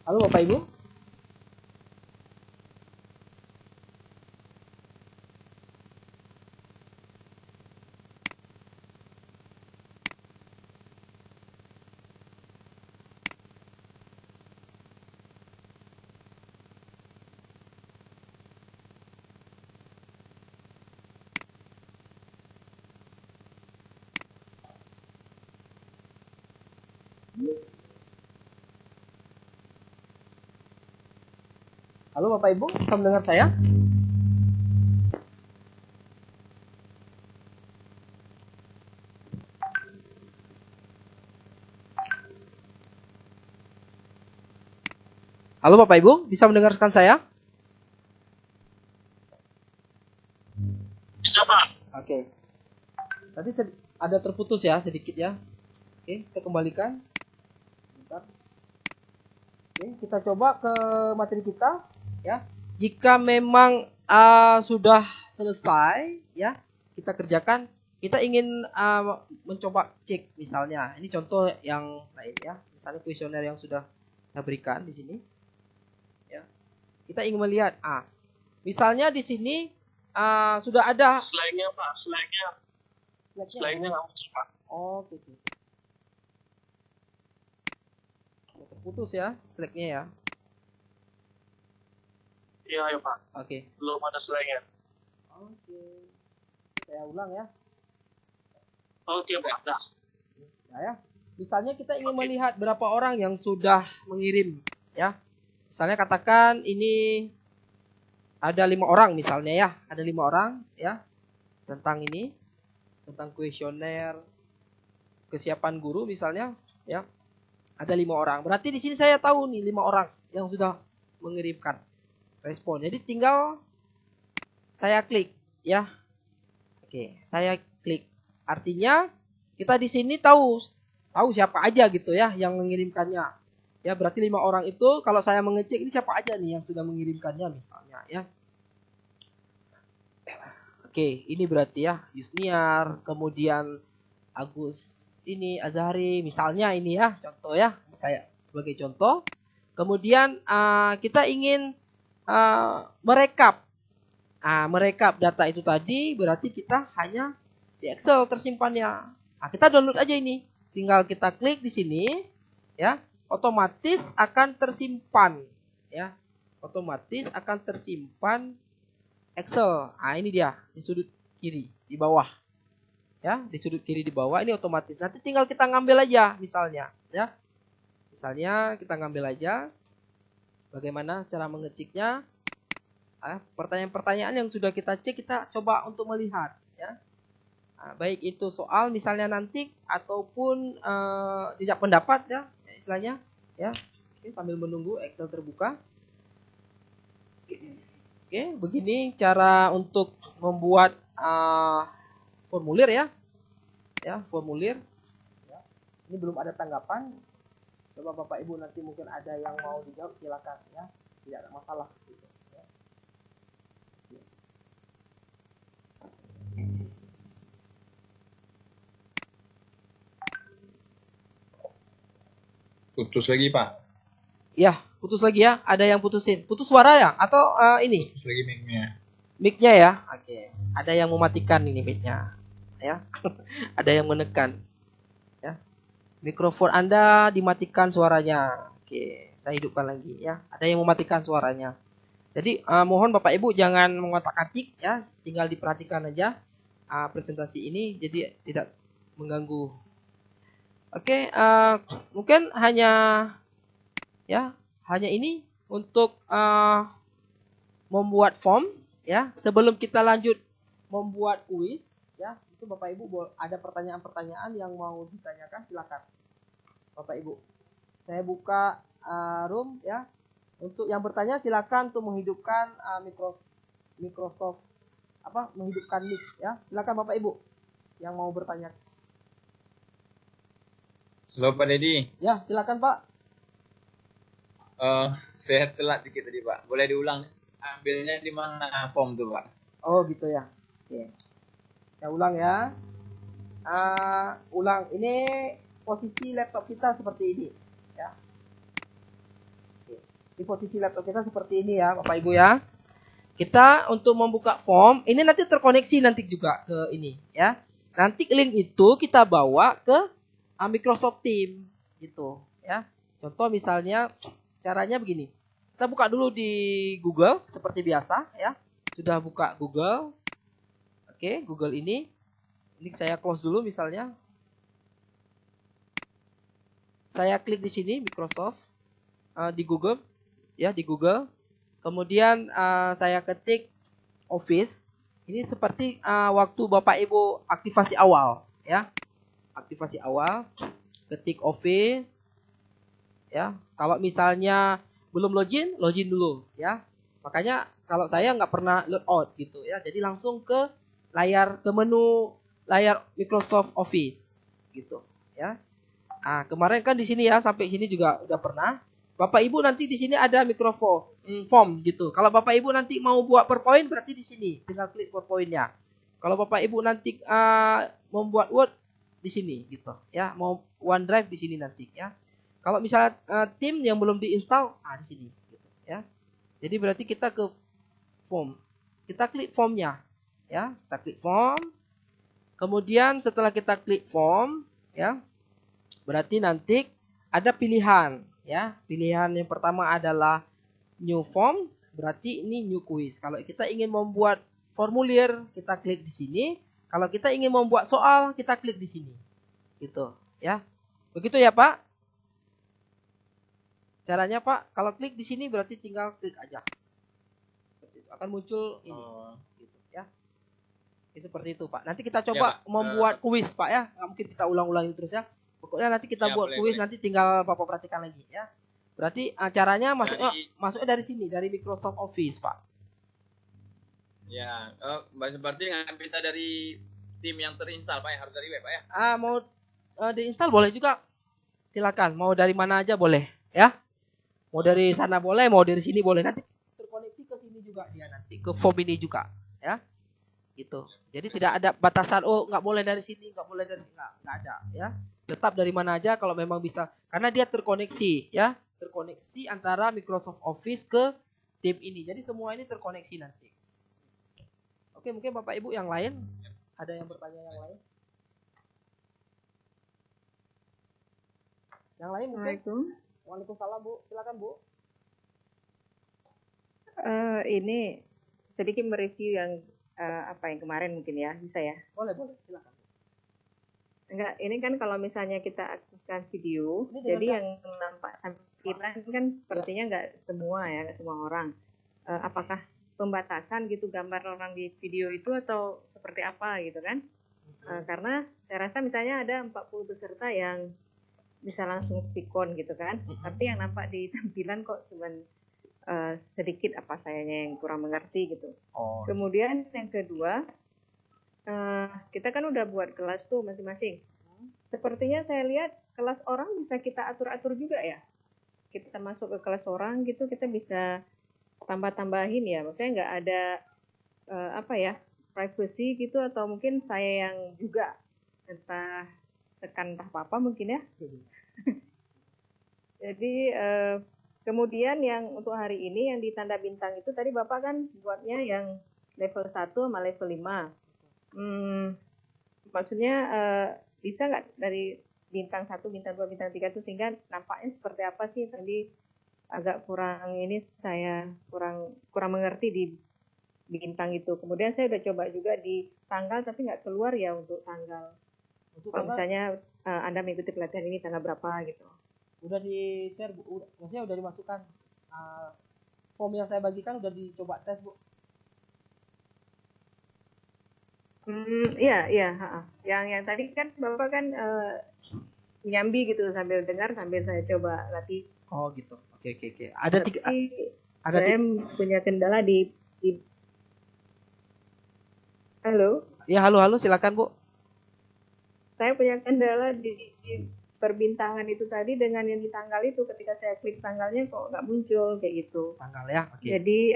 Halo Bapak Ibu? Halo Bapak Ibu, bisa mendengar saya? Halo Bapak Ibu, bisa mendengarkan saya? Bisa Pak. Oke. Tadi ada terputus ya sedikit ya. Oke, kita kembalikan. Bentar. Oke, kita coba ke materi kita ya. Jika memang sudah selesai ya, kita kerjakan kita ingin mencoba cek misalnya, ini contoh yang lain ya, misalnya kuesioner yang sudah saya berikan di sini, ya. Kita ingin melihat, misalnya di sini sudah ada Slide-nya Pak, slide-nya nggak muncul Pak. Oh, oke. Terputus ya, slide-nya ya. Iya Pak. Oke. Belum ada slide-nya. Oke. Saya ulang ya. Oke Pak, dah. Ya. Misalnya kita ingin melihat berapa orang yang sudah mengirim, ya. Misalnya katakan ini ada 5 orang misalnya ya, ada 5 orang ya tentang ini, tentang kuesioner kesiapan guru misalnya ya. Ada 5 orang. Berarti di sini saya tahu nih 5 orang yang sudah mengirimkan respon. Jadi tinggal saya klik ya. Oke, saya klik. Artinya kita di sini tahu siapa aja gitu ya yang mengirimkannya. Ya, berarti 5 orang itu kalau saya mengecek ini siapa aja nih yang sudah mengirimkannya misalnya ya. Oke, ini berarti ya Yusniar, kemudian Agus ini Azhari misalnya ini ya, contoh ya. Saya sebagai contoh. Kemudian kita ingin merekap. Merekap data itu tadi berarti kita hanya di Excel tersimpannya. Kita download aja ini. Tinggal kita klik di sini ya, otomatis akan tersimpan ya. Otomatis akan tersimpan Excel. Ini dia di sudut kiri di bawah. Ya, di sudut kiri di bawah ini otomatis. Nanti tinggal kita ngambil aja misalnya ya. Misalnya kita ngambil aja bagaimana cara mengeceknya. Pertanyaan-pertanyaan yang sudah kita cek kita coba untuk melihat ya. Baik itu soal misalnya nanti ataupun jejak pendapat ya istilahnya ya. Oke, sambil menunggu Excel terbuka. Oke, begini cara untuk membuat formulir ya. Ya, formulir. Ya. Ini belum ada tanggapan. Coba Bapak Ibu nanti mungkin ada yang mau dijawab silakan ya. Tidak ada masalah gitu. Ya. Putus lagi Pak. Ya, putus lagi ya. Ada yang putusin. Putus suara ya? Atau ini? Putus lagi mic-nya. Mic-nya ya. Oke. Ada yang mematikan ini mic-nya. Ya. Ada yang menekan. Ya. Mikrofon Anda dimatikan suaranya. Oke, saya hidupkan lagi ya. Ada yang mematikan suaranya. Jadi mohon Bapak Ibu jangan mengotak-atik ya. Tinggal diperhatikan aja presentasi ini jadi tidak mengganggu. Oke, mungkin hanya ini untuk membuat form ya. Sebelum kita lanjut membuat kuis ya, itu Bapak Ibu ada pertanyaan-pertanyaan yang mau ditanyakan silakan. Bapak Ibu. Saya buka room ya. Untuk yang bertanya silakan untuk menghidupkan Microsoft menghidupkan mic ya. Silakan Bapak Ibu yang mau bertanya. Halo Pak Dedi. Ya, silakan Pak. Saya telat sedikit tadi Pak. Boleh diulang? Ambilnya di mana form tuh Pak? Oh gitu ya. Oke. Saya ulang ya. Ulang. Ini posisi laptop kita seperti ini. Ya. Oke. Di posisi laptop kita seperti ini ya, Bapak Ibu ya. Kita untuk membuka form, ini nanti terkoneksi nanti juga ke ini ya. Nanti link itu kita bawa ke Microsoft Teams gitu ya. Contoh misalnya caranya begini. Kita buka dulu di Google seperti biasa ya. Sudah buka Google. Oke, Google ini saya close dulu misalnya. Saya klik di sini Microsoft di Google ya, di Google. Kemudian saya ketik Office. Ini seperti waktu Bapak Ibu aktivasi awal ya. Aktivasi awal, ketik Office ya. Kalau misalnya belum login dulu ya. Makanya kalau saya nggak pernah logout gitu ya. Jadi langsung ke menu layar Microsoft Office gitu ya. Kemarin kan di sini ya, sampai sini juga udah pernah. Bapak Ibu nanti di sini ada form gitu. Kalau Bapak Ibu nanti mau buat PowerPoint berarti di sini tinggal klik PowerPoint-nya. Kalau Bapak Ibu nanti membuat Word di sini gitu ya, mau OneDrive di sini nanti ya. Kalau misalnya tim yang belum diinstal, di sini gitu ya. Jadi berarti kita ke form. Kita klik formnya ya, kita klik form. Kemudian setelah kita klik form ya, berarti nanti ada pilihan ya. Pilihan yang pertama adalah new form, berarti ini new quiz. Kalau kita ingin membuat formulir, kita klik di sini. Kalau kita ingin membuat soal, kita klik di sini. Gitu ya. Begitu ya, Pak? Caranya, Pak, kalau klik di sini berarti tinggal klik aja. Akan muncul ini. Gitu ya. Itu seperti itu, Pak. Nanti kita coba membuat kuis, Pak ya. Nggak mungkin kita ulang-ulang terus ya. Pokoknya nanti kita buat kuis, nanti tinggal Bapak perhatikan lagi ya. Berarti caranya masuknya dari sini, dari Microsoft Office, Pak. Ya, berarti nggak bisa dari tim yang terinstall, Pak ya, harus dari web, Pak ya. Mau diinstal boleh juga. Silakan, mau dari mana aja boleh ya. Mau dari sana boleh, mau dari sini boleh. Nanti terkoneksi ke sini juga dia nanti, ke form ini juga ya. Gitu. Jadi tidak ada batasan, nggak boleh dari sini, nggak boleh dari sini, nggak ada ya. Tetap dari mana aja kalau memang bisa, karena dia terkoneksi ya, terkoneksi antara Microsoft Office ke tim ini. Jadi semua ini terkoneksi nanti. Oke, mungkin Bapak Ibu yang lain ada yang bertanya yang lain? Yang lain mungkin? Waalaikumsalam, Bu. Silakan, Bu. Ini sedikit mereview yang yang kemarin mungkin ya, bisa ya? Boleh, silakan. Enggak, ini kan kalau misalnya kita aktifkan video, jadi yang nampak tampilan kan sepertinya nggak semua ya, nggak semua orang. Apakah pembatasan gitu gambar orang di video itu atau seperti apa gitu kan? Karena saya rasa misalnya ada 40 peserta yang bisa langsung speak-on gitu kan, tapi yang nampak di tampilan kok cuman sedikit apa sayanya yang kurang mengerti gitu. Kemudian yang kedua, kita kan udah buat kelas tuh masing-masing. Sepertinya saya lihat kelas orang bisa kita atur-atur juga ya. Kita masuk ke kelas orang gitu, kita bisa tambah-tambahin ya. Maksudnya nggak ada privacy gitu, atau mungkin saya yang juga entah tekan entah apa mungkin ya. Jadi kemudian yang untuk hari ini yang di tanda bintang itu tadi Bapak kan buatnya yang level 1 sama level 5. Maksudnya bisa nggak dari bintang 1, bintang 2, bintang 3 itu sehingga nampaknya seperti apa sih? Tadi agak kurang, ini saya kurang mengerti di bintang itu. Kemudian saya udah coba juga di tanggal tapi nggak keluar ya untuk tanggal. Kalau misalnya Anda mengikuti pelatihan ini tanggal berapa gitu. Udah di share, Bu. Maksudnya udah dimasukkan. Form yang saya bagikan udah dicoba tes, Bu. Iya. Yang tadi kan Bapak kan nyambi gitu sambil dengar sambil saya coba latih. Oh gitu. Oke. Ada tiga. Saya punya kendala di. Halo. Ya, halo, silakan, Bu. Saya punya kendala di perbintangan itu tadi dengan yang di tanggal itu, ketika saya klik tanggalnya kok nggak muncul kayak gitu. Tanggal ya. Oke. Jadi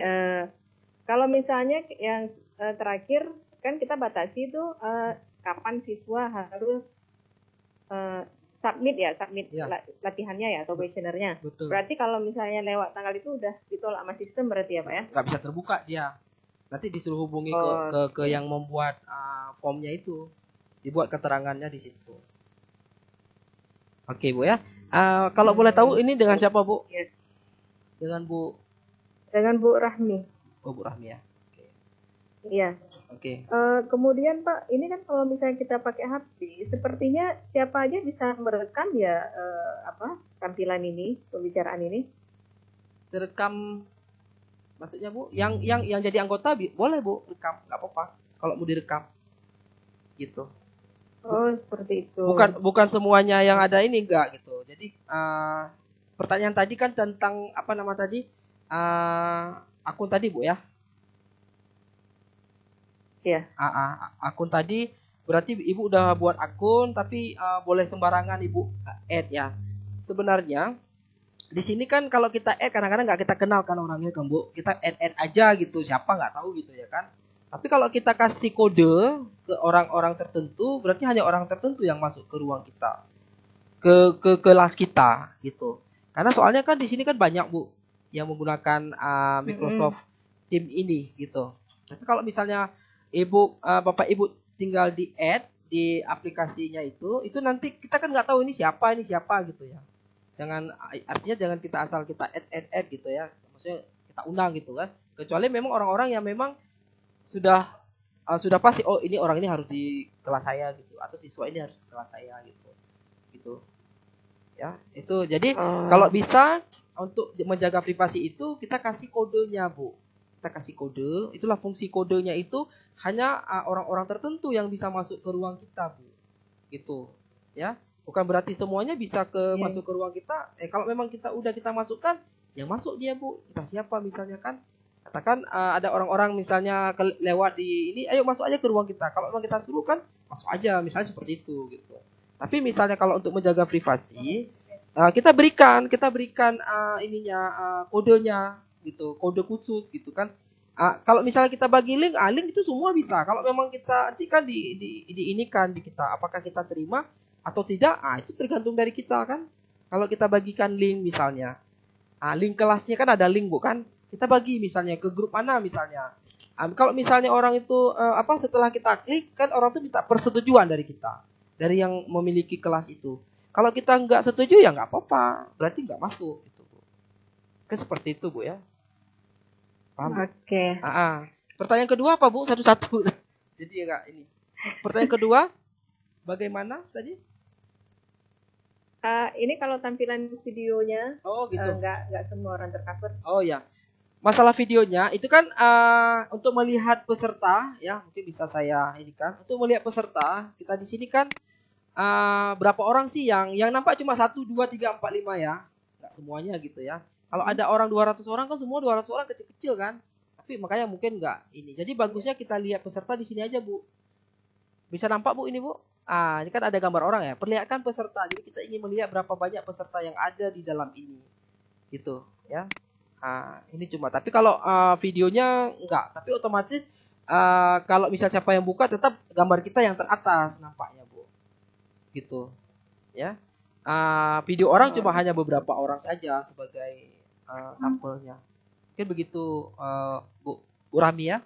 kalau misalnya yang terakhir kan kita batasi itu kapan siswa harus submit ya. Latihannya ya atau questionnaire-nya. Betul. Berarti kalau misalnya lewat tanggal itu udah ditolak sama sistem berarti ya Pak ya? Nggak bisa terbuka dia. Nanti disuruh hubungi ke yang membuat formnya itu. Dibuat keterangannya di situ. Oke, Bu ya. Kalau boleh tahu ini dengan siapa, Bu? Yes. Dengan Bu Rahmi. Oh, Bu Rahmi ya. Oke. Iya. Oke. Kemudian Pak, ini kan kalau misalnya kita pakai HP, sepertinya siapa aja bisa merekam ya tampilan ini, pembicaraan ini. Terekam maksudnya, Bu? Yang jadi anggota boleh, Bu, rekam, nggak apa-apa. Kalau mau direkam. Gitu. Oh, seperti itu. Bukan semuanya yang ada ini enggak gitu. Jadi pertanyaan tadi kan tentang apa nama tadi? Akun tadi, Bu ya. Iya. Akun tadi berarti Ibu udah buat akun tapi boleh sembarangan Ibu add ya. Sebenarnya di sini kan kalau kita add kadang-kadang nggak kita kenal kan orangnya kan, Bu. Kita add aja gitu, siapa nggak tahu gitu ya kan. Tapi kalau kita kasih kode ke orang-orang tertentu, berarti hanya orang tertentu yang masuk ke ruang kita, ke kelas kita gitu. Karena soalnya kan di sini kan banyak Bu yang menggunakan Microsoft Team ini gitu. Tapi kalau misalnya Bapak Ibu tinggal di add di aplikasinya itu nanti kita kan nggak tahu ini siapa gitu ya. Artinya jangan kita asal kita add gitu ya. Maksudnya kita undang gitu kan. Kecuali memang orang-orang yang memang sudah pasti ini orang ini harus di kelas saya gitu, atau siswa ini harus di kelas saya gitu ya. Itu jadi kalau bisa untuk menjaga privasi itu kita kasih kodenya Bu, kita kasih kode. Itulah fungsi kodenya, itu hanya orang-orang tertentu yang bisa masuk ke ruang kita Bu gitu ya. Bukan berarti semuanya bisa masuk ke ruang kita. Kalau memang kita masukkan, yang masuk dia Bu, entah siapa misalnya kan. Katakan ada orang-orang misalnya lewat di ini, ayo masuk aja ke ruang kita. Kalau memang kita suruh kan masuk aja, misalnya seperti itu gitu. Tapi misalnya kalau untuk menjaga privasi, kita berikan kodenya gitu, kode khusus gitu kan. Kalau misalnya kita bagi link itu semua bisa. Kalau memang kita nanti kan diinikan di kita, apakah kita terima atau tidak, itu tergantung dari kita kan. Kalau kita bagikan link misalnya, link kelasnya kan ada link bukan? Kita bagi misalnya ke grup mana misalnya. Kalau misalnya orang itu setelah kita klik kan orang itu minta persetujuan dari kita, dari yang memiliki kelas itu. Kalau kita nggak setuju ya nggak apa-apa, berarti nggak masuk gitu Bu. Kan seperti itu Bu ya. Paham? Oke. Pertanyaan kedua apa Bu? Satu-satu. Jadi ya nggak ini. Pertanyaan kedua, bagaimana tadi? Ini kalau tampilan videonya, gitu. Nggak semua orang tercover. Oh ya. Masalah videonya itu kan untuk melihat peserta ya, mungkin bisa saya ini kan. Untuk melihat peserta, kita di sini kan berapa orang sih yang nampak cuma 1 2 3 4 5 ya. Enggak semuanya gitu ya. Kalau ada orang 200 orang kan semua 200 orang kecil-kecil kan. Tapi makanya mungkin enggak ini. Jadi bagusnya kita lihat peserta di sini aja, Bu. Bisa nampak Bu ini, Bu? Ini kan ada gambar orang ya. Perlihatkan peserta. Jadi kita ingin melihat berapa banyak peserta yang ada di dalam ini. Gitu, ya. Ini cuma, tapi kalau videonya enggak, tapi otomatis kalau misal siapa yang buka tetap gambar kita yang teratas nampaknya Bu, gitu ya. Video orang cuma hanya beberapa orang saja sebagai sampelnya. Mungkin begitu Bu Rami ya.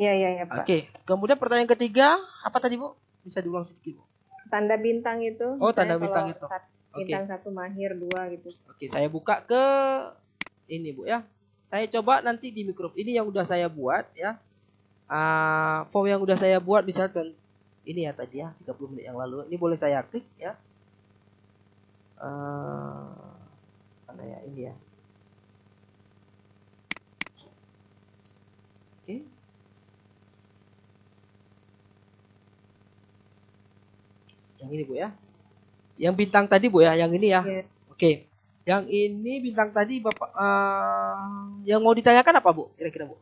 Iya Pak. Oke. Kemudian pertanyaan ketiga apa tadi Bu? Bisa diulang sedikit Bu. Tanda bintang itu. Tanda bintang itu. Bintang 1 mahir 2 gitu. Oke, saya buka ke ini Bu ya. Saya coba nanti di Microsoft ini yang udah saya buat ya. Form yang udah saya buat misalkan ini ya tadi ya 30 menit yang lalu. Ini boleh saya klik ya. Mana ya ini ya. Oke. Yang ini Bu ya. Yang bintang tadi Bu ya, yang ini ya. Yeah. Oke. Yang ini bintang tadi Bapak yang mau ditanyakan apa Bu? Kira-kira Bu?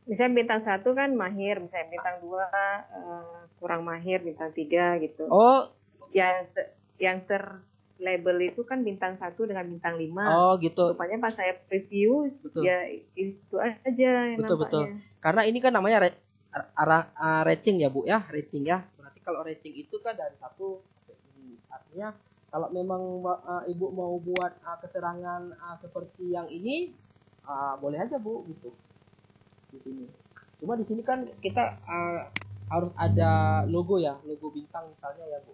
Misalnya bintang 1 kan mahir, misalnya bintang 2 kurang mahir, bintang 3 gitu. Yang terlabel itu kan bintang 1 dengan bintang 5. Gitu. Rupanya pas saya preview ya itu aja yang betul. Karena ini kan namanya rating ya Bu ya, rating ya. Berarti kalau rating itu kan dari 1 sampai 10. Artinya kalau memang Ibu mau buat keterangan seperti yang ini, boleh aja Bu gitu di sini. Cuma di sini kan kita harus ada logo ya, logo bintang misalnya ya Bu.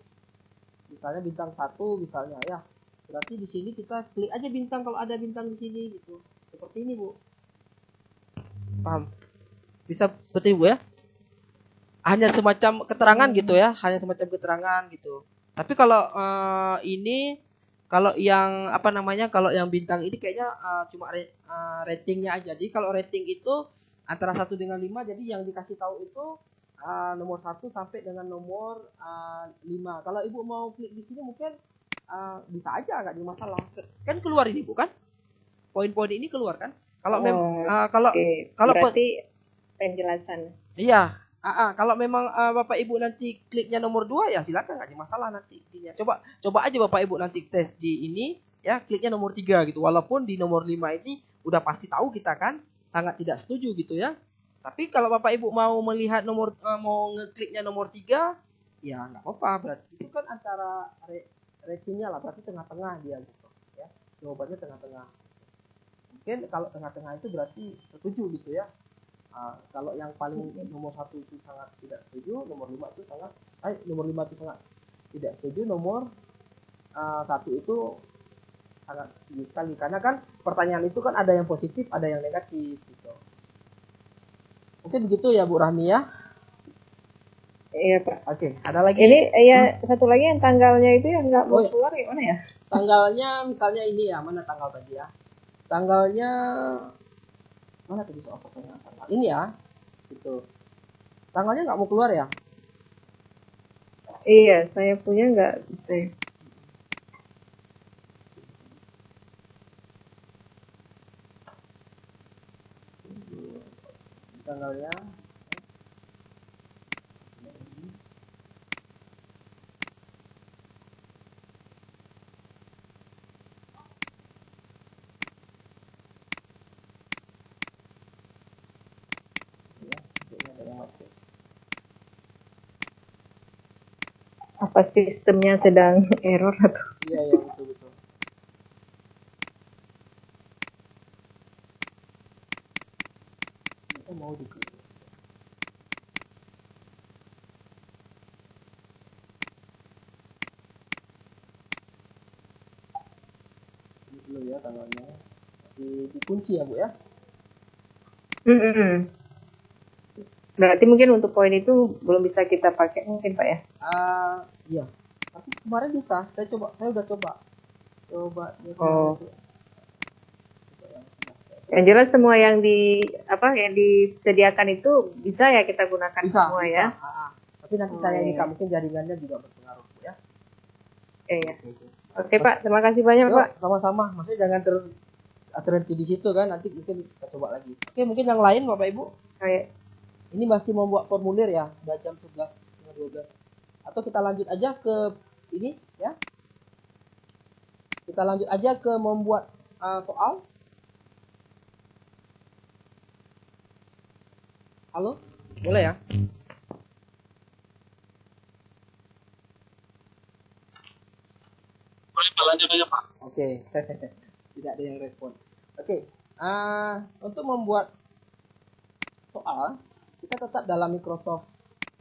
Misalnya bintang 1 misalnya ya. Berarti di sini kita klik aja bintang kalau ada bintang di sini gitu. Seperti ini Bu. Paham? Bisa seperti Bu ya? Hanya semacam keterangan gitu ya, hanya semacam keterangan gitu. Tapi kalau ini, kalau yang kalau yang bintang ini kayaknya cuma ratingnya aja. Jadi kalau rating itu antara 1 dengan 5, jadi yang dikasih tahu itu nomor 1 sampai dengan nomor 5. Kalau Ibu mau klik di sini mungkin bisa aja, nggak ada masalah. Kan keluar ini bukan? Poin-poin ini keluar kan? Kalau kalau berarti penjelasan. Iya. Kalau memang Bapak Ibu nanti kliknya nomor 2 ya silakan, nggak ada masalah nanti. Coba aja Bapak Ibu nanti tes di ini ya, kliknya nomor 3 gitu. Walaupun di nomor 5 ini udah pasti tahu kita kan, sangat tidak setuju gitu ya. Tapi kalau Bapak Ibu mau melihat mau ngekliknya nomor 3, ya nggak apa-apa, berarti itu kan antara ratingnya lah, berarti tengah-tengah dia gitu ya. Jawabannya tengah-tengah. Mungkin kalau tengah-tengah itu berarti setuju gitu ya. Kalau yang paling nomor 1 itu sangat tidak setuju, nomor 5 itu sangat tidak setuju, nomor 1 itu sangat setuju sekali. Karena kan pertanyaan itu kan ada yang positif, ada yang negatif gitu. Mungkin begitu ya Bu Rahmi ya. Iya Pak. Oke, ada lagi. Ini ya satu lagi yang tanggalnya itu yang nggak mau keluar gimana ya? Tanggalnya misalnya ini ya, mana tanggal tadi ya? Tanggalnya mana tadi soal pertanyaan tanggal? Ini ya, gitu. Tanggalnya nggak mau keluar ya? Iya, saya punya nggak bisa. Tanggalnya Apa sistemnya sedang error atau? iya betul. Bisa mau diklik. Ini belum ya tanggalnya. Masih dikunci ya Bu ya? Berarti mungkin untuk poin itu belum bisa kita pakai mungkin Pak ya? Iya. Tapi kemarin bisa. Saya udah coba. Oh. Yang jelas semua yang disediakan itu bisa ya kita gunakan semua bisa. Ya. Tapi nanti saya ini Kak, mungkin jaringannya juga berpengaruh ya. Iya. Oke Pak, terima kasih banyak Pak. Sama-sama. Maksudnya jangan terhenti di situ kan, nanti mungkin kita coba lagi. Oke, mungkin yang lain Bapak Ibu. Ini masih membuat formulir ya, udah jam 11:12. Atau kita lanjut aja ke ini ya. Kita lanjut aja ke membuat soal. Halo? Boleh ya? Boleh Pak, lanjut aja Pak. Oke. Tidak ada yang respon. Oke. Untuk membuat soal, kita tetap dalam Microsoft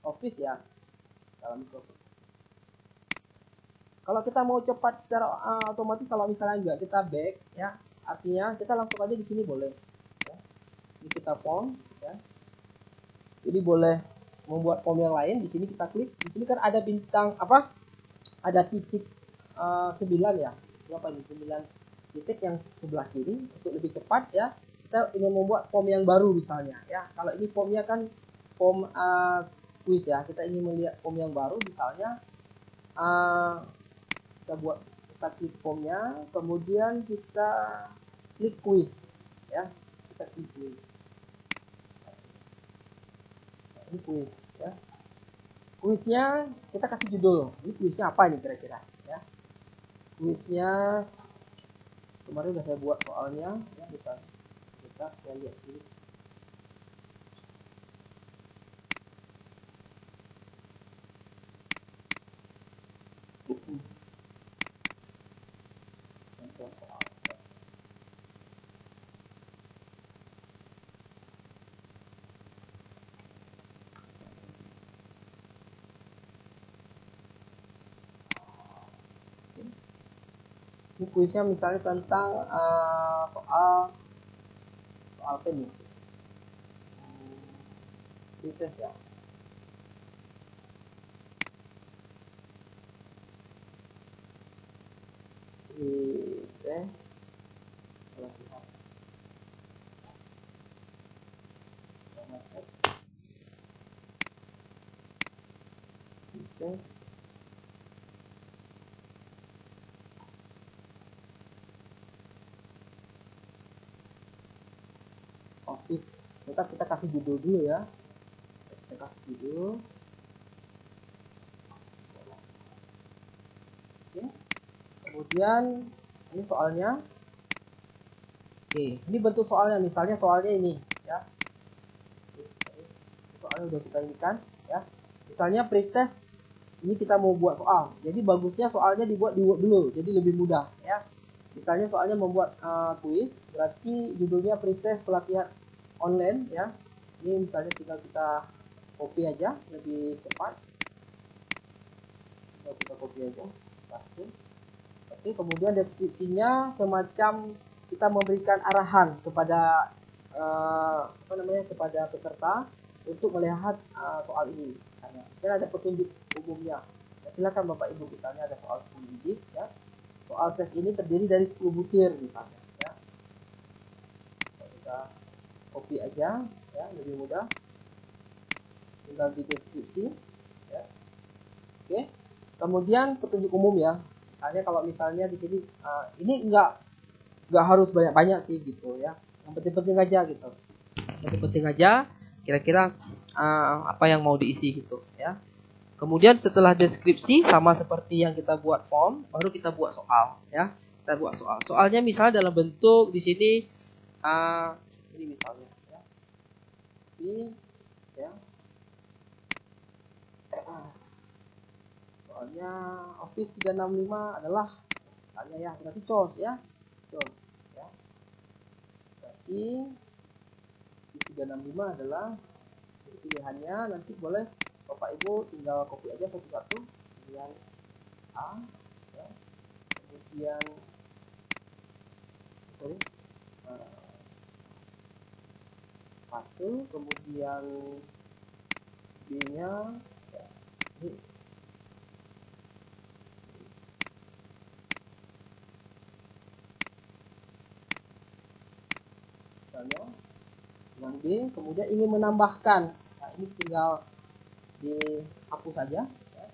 Office ya. Dalam Microsoft. Kalau kita mau cepat secara otomatis, kalau misalnya enggak kita back ya, artinya kita langsung aja di sini boleh. Ya. Ini kita form ya. Jadi boleh membuat form yang lain. Di sini kita klik. Di sini kan ada bintang apa? Ada titik 9 ya. Berapa ini? 9 titik yang sebelah kiri. Untuk lebih cepat ya, kita ingin membuat form yang baru misalnya ya. Kalau ini formnya kan form quiz ya. Kita ingin melihat form yang baru misalnya. Kita klik formnya, kemudian kita klik quiz ya. Kita klik quiz. Ini quiz ya. Kuisnya kita kasih judul. Ini kuisnya apa nih kira-kira ya? Kuisnya kemarin udah saya buat soalnya ya, kita lihat dulu. Ini kuisnya misalnya tentang soal apa nih? Tes ya. Tes. Tes. Office. Tetap kita kasih judul dulu ya. Kita kasih judul. Oke. Kemudian ini soalnya. Oke, ini bentuk soalnya, misalnya soalnya ini ya. Soalnya udah kita ini kan ya. Misalnya pretest ini kita mau buat soal. Jadi bagusnya soalnya dibuat di Word dulu, jadi lebih mudah ya. Misalnya soalnya membuat kuis, berarti judulnya pretest pelatihan online ya. Ini misalnya tinggal kita copy aja lebih cepat. Kita copy aja. Oke, kemudian deskripsinya semacam kita memberikan arahan kepada kepada peserta untuk melihat soal ini. Misalnya ada petunjuk umumnya. Ya, silakan Bapak Ibu, misalnya ada soal 10 digit ya. Soal tes ini terdiri dari 10 butir misalnya ya. Kita copy aja ya, lebih mudah. Tinggal di deskripsi ya. Oke. Kemudian petunjuk umum ya. Misalnya di sini ini nggak harus banyak-banyak sih gitu ya. Yang penting-penting aja gitu. Yang penting aja kira-kira apa yang mau diisi gitu ya. Kemudian setelah deskripsi sama seperti yang kita buat form, baru kita buat soal ya. Kita buat soal. Soalnya misalnya dalam bentuk di sini ini misalnya ya. Ini ya. Soalnya Office 365 adalah misalnya ya, berarti COS ya. COS ya. Berarti Office 365 adalah pilihannya, nanti boleh Bapak Ibu tinggal copy aja satu-satu. Kemudian A ya. Kemudian paste, kemudian B-nya ya. Ini misalnya dengan B, kemudian ingin menambahkan, nah ini tinggal dihapus saja ya.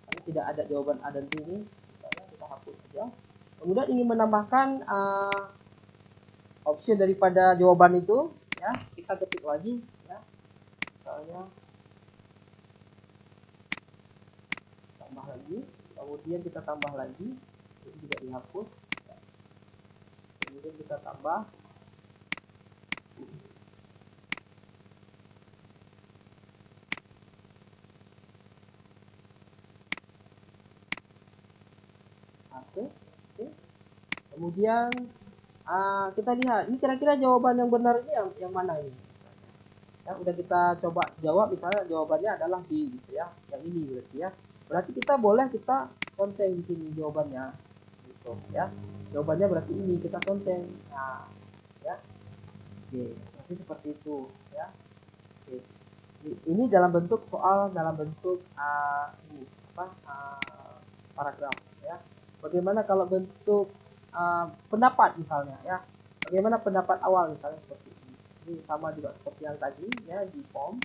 Karena tidak ada jawaban A dan B ini, misalnya kita hapus saja. Kemudian ingin menambahkan option daripada jawaban itu ya, kita ketik lagi ya. Misalnya tambah lagi, kemudian kita tambah lagi, ini tidak dihapus ya. Kemudian kita tambah oke. Kemudian kita lihat ini kira-kira jawaban yang benar ini yang mana ini ya. Udah kita coba jawab, misalnya jawabannya adalah B gitu ya, yang ini berarti ya. Berarti kita boleh kita conteng di sini jawabannya gitu ya. Jawabannya berarti ini kita conteng. Nah ya, oke, berarti seperti itu ya. Oke. Ini dalam bentuk soal, dalam bentuk ini paragraf ya. Bagaimana kalau bentuk pendapat misalnya ya. Bagaimana pendapat awal misalnya seperti ini. Ini sama juga seperti yang tadi ya di form.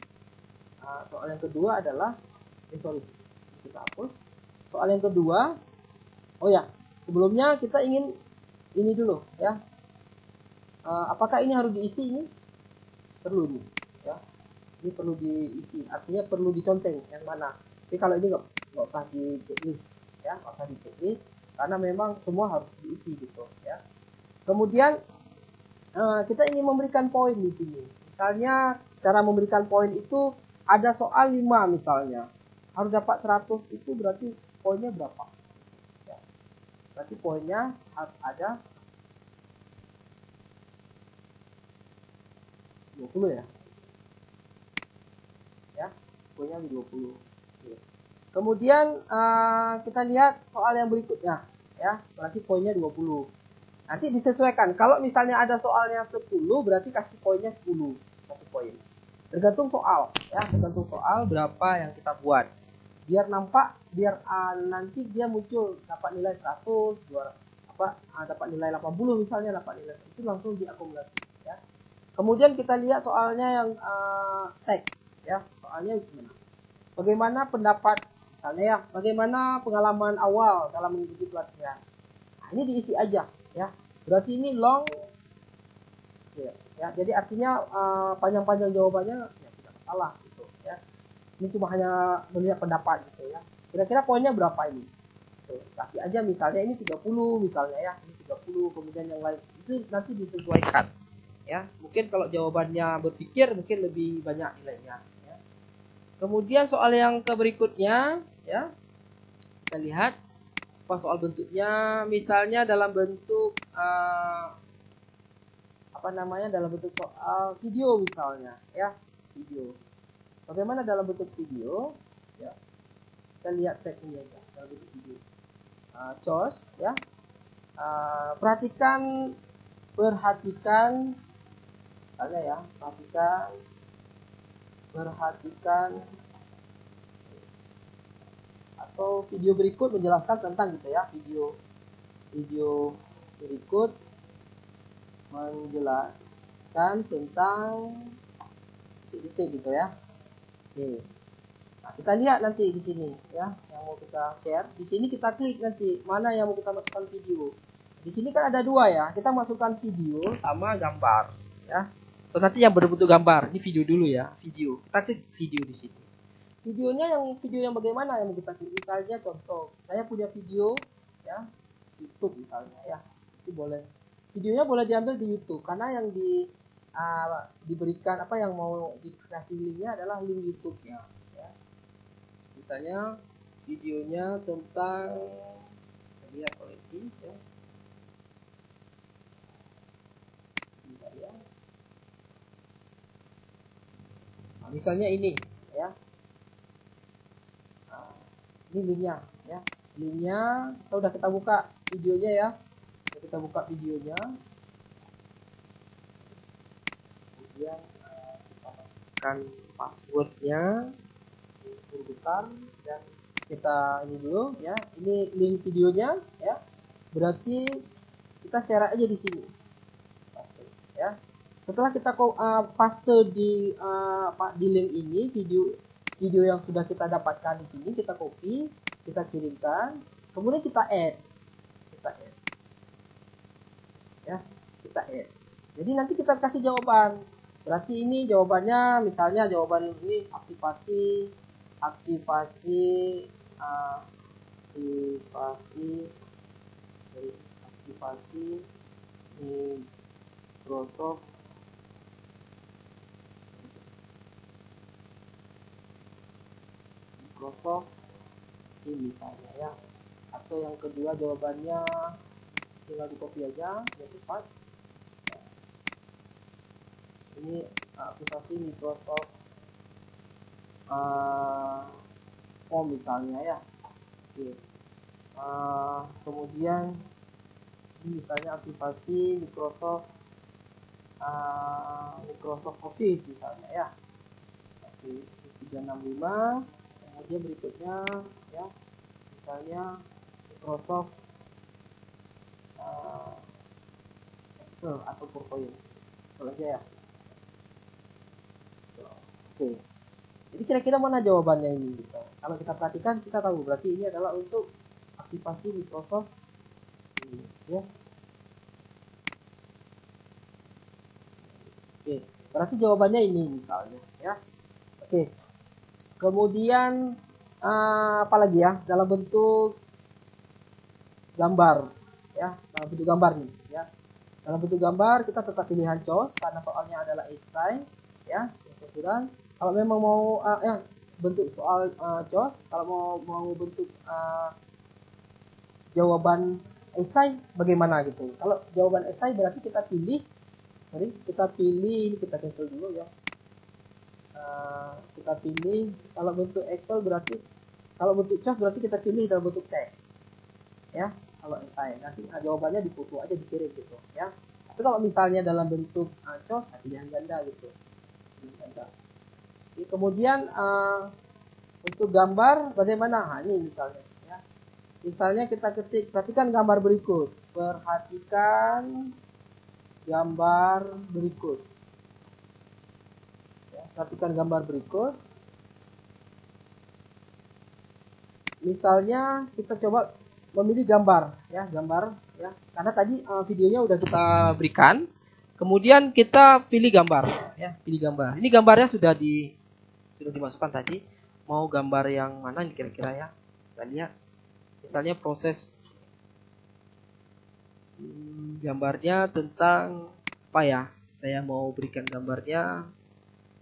Soal yang kedua adalah kita hapus. Soal yang kedua, oh ya, sebelumnya kita ingin ini dulu ya. Apakah ini harus diisi ini? Perlu ini ya. Ini perlu diisi, artinya perlu diconteng yang mana. Tapi kalau ini nggak usah di checklist ya, nggak usah di checklist karena memang semua harus diisi gitu ya. Kemudian kita ingin memberikan poin di sini. Misalnya cara memberikan poin itu ada soal 5 misalnya. Harus dapat 100 itu berarti poinnya berapa? Ya. Berarti poinnya harus ada 20 ya. Ya, poinnya 20. Oke. Kemudian kita lihat soal yang berikutnya ya. Berarti poinnya 20. Nanti disesuaikan. Kalau misalnya ada soalnya 10, berarti kasih poinnya 10. 1 poin. Tergantung soal ya, tergantung soal berapa yang kita buat. Biar nampak, biar nanti dia muncul dapat nilai 100, dapat nilai 80 misalnya, dapat nilai itu langsung diakumulasi ya. Kemudian kita lihat soalnya yang teks ya. Soalnya gimana? Bagaimana pendapat misalnya ya, bagaimana pengalaman awal dalam mengikuti pelatihan. Nah, ini diisi aja ya. Berarti ini long ya. Jadi artinya panjang-panjang jawabannya ya tidak masalah gitu ya. Ini cuma hanya melihat pendapat gitu ya. Kira-kira poinnya berapa ini? Tuh, kasih aja misalnya ini 30 misalnya ya. Ini 30 30, kemudian yang lain itu nanti disesuaikan ya. Mungkin kalau jawabannya berpikir mungkin lebih banyak nilainya ya. Kemudian soal yang berikutnya ya, kita lihat apa soal bentuknya. Misalnya dalam bentuk dalam bentuk soal video misalnya ya, video. Bagaimana dalam bentuk video ya, kita lihat tag ini aja dalam bentuk video. Choose ya. Perhatikan misalnya ya, perhatikan atau video berikut menjelaskan tentang gitu ya, video berikut menjelaskan tentang titik gitu ya. Oke. Nah, kita lihat nanti di sini ya, yang mau kita share. Di sini kita klik nanti mana yang mau kita masukkan video. Di sini kan ada dua ya, kita masukkan video sama gambar ya. Atau nanti yang berbentuk gambar. Ini video dulu ya, video. Kita klik video di sini. Videonya video yang bagaimana yang mau kita klik? Misalnya contoh, saya punya video ya, YouTube misalnya ya. Itu boleh. Videonya boleh diambil di YouTube karena yang diberikan yang mau dikasih linknya adalah link YouTube-nya ya. Misalnya videonya tentang lihat koleksi ya. Misalnya ini ya, ini linknya ya, udah kita buka videonya ya, kita buka videonya, kemudian kita masukkan passwordnya besar dan kita ini dulu ya, ini link videonya ya, berarti kita share aja di sini ya. Setelah kita paste di link ini, video yang sudah kita dapatkan di sini, kita copy, kita kirimkan, kemudian kita add ya, kita add. Jadi nanti kita kasih jawaban. Berarti ini jawabannya, misalnya jawaban ini aktivasi Microsoft ini misalnya ya. Atau yang kedua jawabannya tinggal di copy aja biar cepat. Ini aplikasi Microsoft Home misalnya ya. Oke. Kemudian ini misalnya aplikasi Microsoft Office misalnya ya. Oke, 365. Kemudian berikutnya ya, misalnya Microsoft Excel atau PowerPoint. Excel aja ya. Oke. Jadi kira-kira mana jawabannya ini gitu. Kalau kita perhatikan kita tahu berarti ini adalah untuk aktivasi Microsoft ini ya. Oke, berarti jawabannya ini misalnya ya. Oke. Kemudian apalagi ya, dalam bentuk gambar ya, dalam bentuk gambar nih ya. Dalam bentuk gambar kita tetap pilihan choose karena soalnya adalah essay ya, kebetulan. Kalau memang mau bentuk soal choose, kalau mau bentuk jawaban essay bagaimana gitu. Kalau jawaban essay berarti kita pilih, ini kita cancel dulu ya. Kita pilih, kalau bentuk Excel berarti, kalau bentuk choose berarti kita pilih dalam bentuk teks ya. Kalau essay nanti jawabannya difoto aja, dikirim gitu ya. Tapi kalau misalnya dalam bentuk choose, pilihan ganda gitu. Kemudian untuk gambar bagaimana? Nah, ini misalnya ya. Misalnya kita ketik, perhatikan gambar berikut. Perhatikan gambar berikut. Perhatikan gambar berikut. Misalnya kita coba memilih gambar ya, karena tadi videonya udah kita berikan. Kemudian kita pilih gambar ya, Ini gambarnya sudah dimasukkan tadi. Mau gambar yang mana kira-kira ya? Kita lihat. Misalnya proses gambarnya tentang apa ya? Saya mau berikan gambarnya.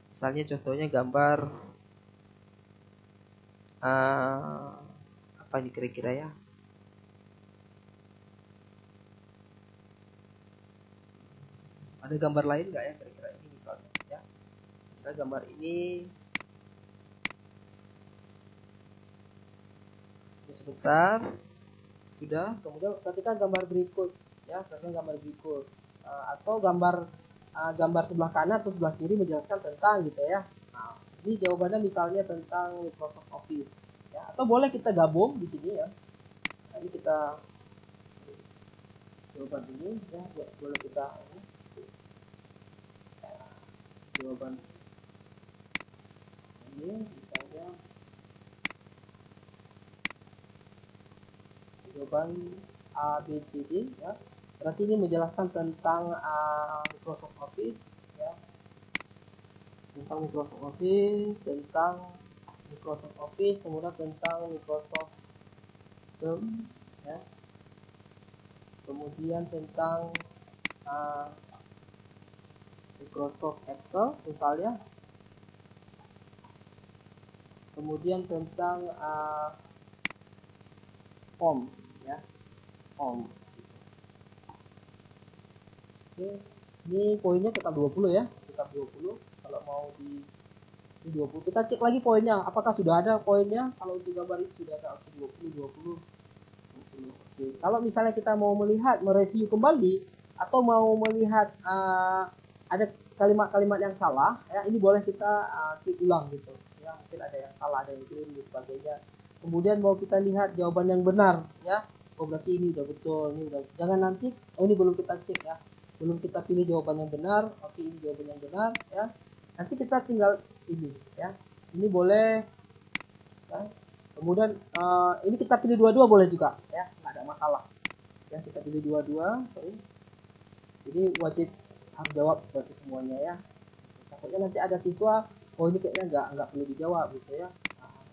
Misalnya contohnya gambar apa ini kira-kira ya? Ada gambar lain nggak ya kira-kira ini misalnya ya? Misalnya gambar ini. Sebentar. Sudah. Kemudian ketika gambar berikut ya, gambar berikut atau gambar sebelah kanan atau sebelah kiri menjelaskan tentang gitu ya. Nah, ini jawabannya misalnya tentang Microsoft Office ya, atau boleh kita gabung di sini ya. Nah, ini kita jawaban ini ya, boleh kita jawaban ini misalnya jawaban A, B, C, D ya. Berarti ini menjelaskan tentang Microsoft Office ya. Tentang Microsoft Office, kemudian tentang Microsoft Term ya. Kemudian tentang Microsoft Excel misalnya. Kemudian tentang Home ya. Home. Oke, ini poinnya tetap 20 ya, tetap 20. Kalau mau di 20, kita cek lagi poinnya, apakah sudah ada poinnya. Kalau untuk gambar ini sudah ada 20. Oke. Kalau misalnya kita mau melihat, mereview kembali, atau mau melihat ada kalimat-kalimat yang salah, ya ini boleh kita klik ulang gitu. Ya mungkin ada yang salah, ada yang keliru dan sebagainya. Kemudian mau kita lihat jawaban yang benar, ya. Oh berarti ini udah betul, ini udah. Jangan nanti, oh ini belum kita cek ya. Belum kita pilih jawaban yang benar. Oke, ini jawaban yang benar ya. Nanti kita tinggal ini ya. Ini boleh ya. Kemudian ini kita pilih dua-dua boleh juga ya, nggak ada masalah ya, kita pilih dua-dua. Jadi wajib harus jawab berarti semuanya ya. Takutnya nanti ada siswa, oh ini kayaknya nggak perlu dijawab gitu ya,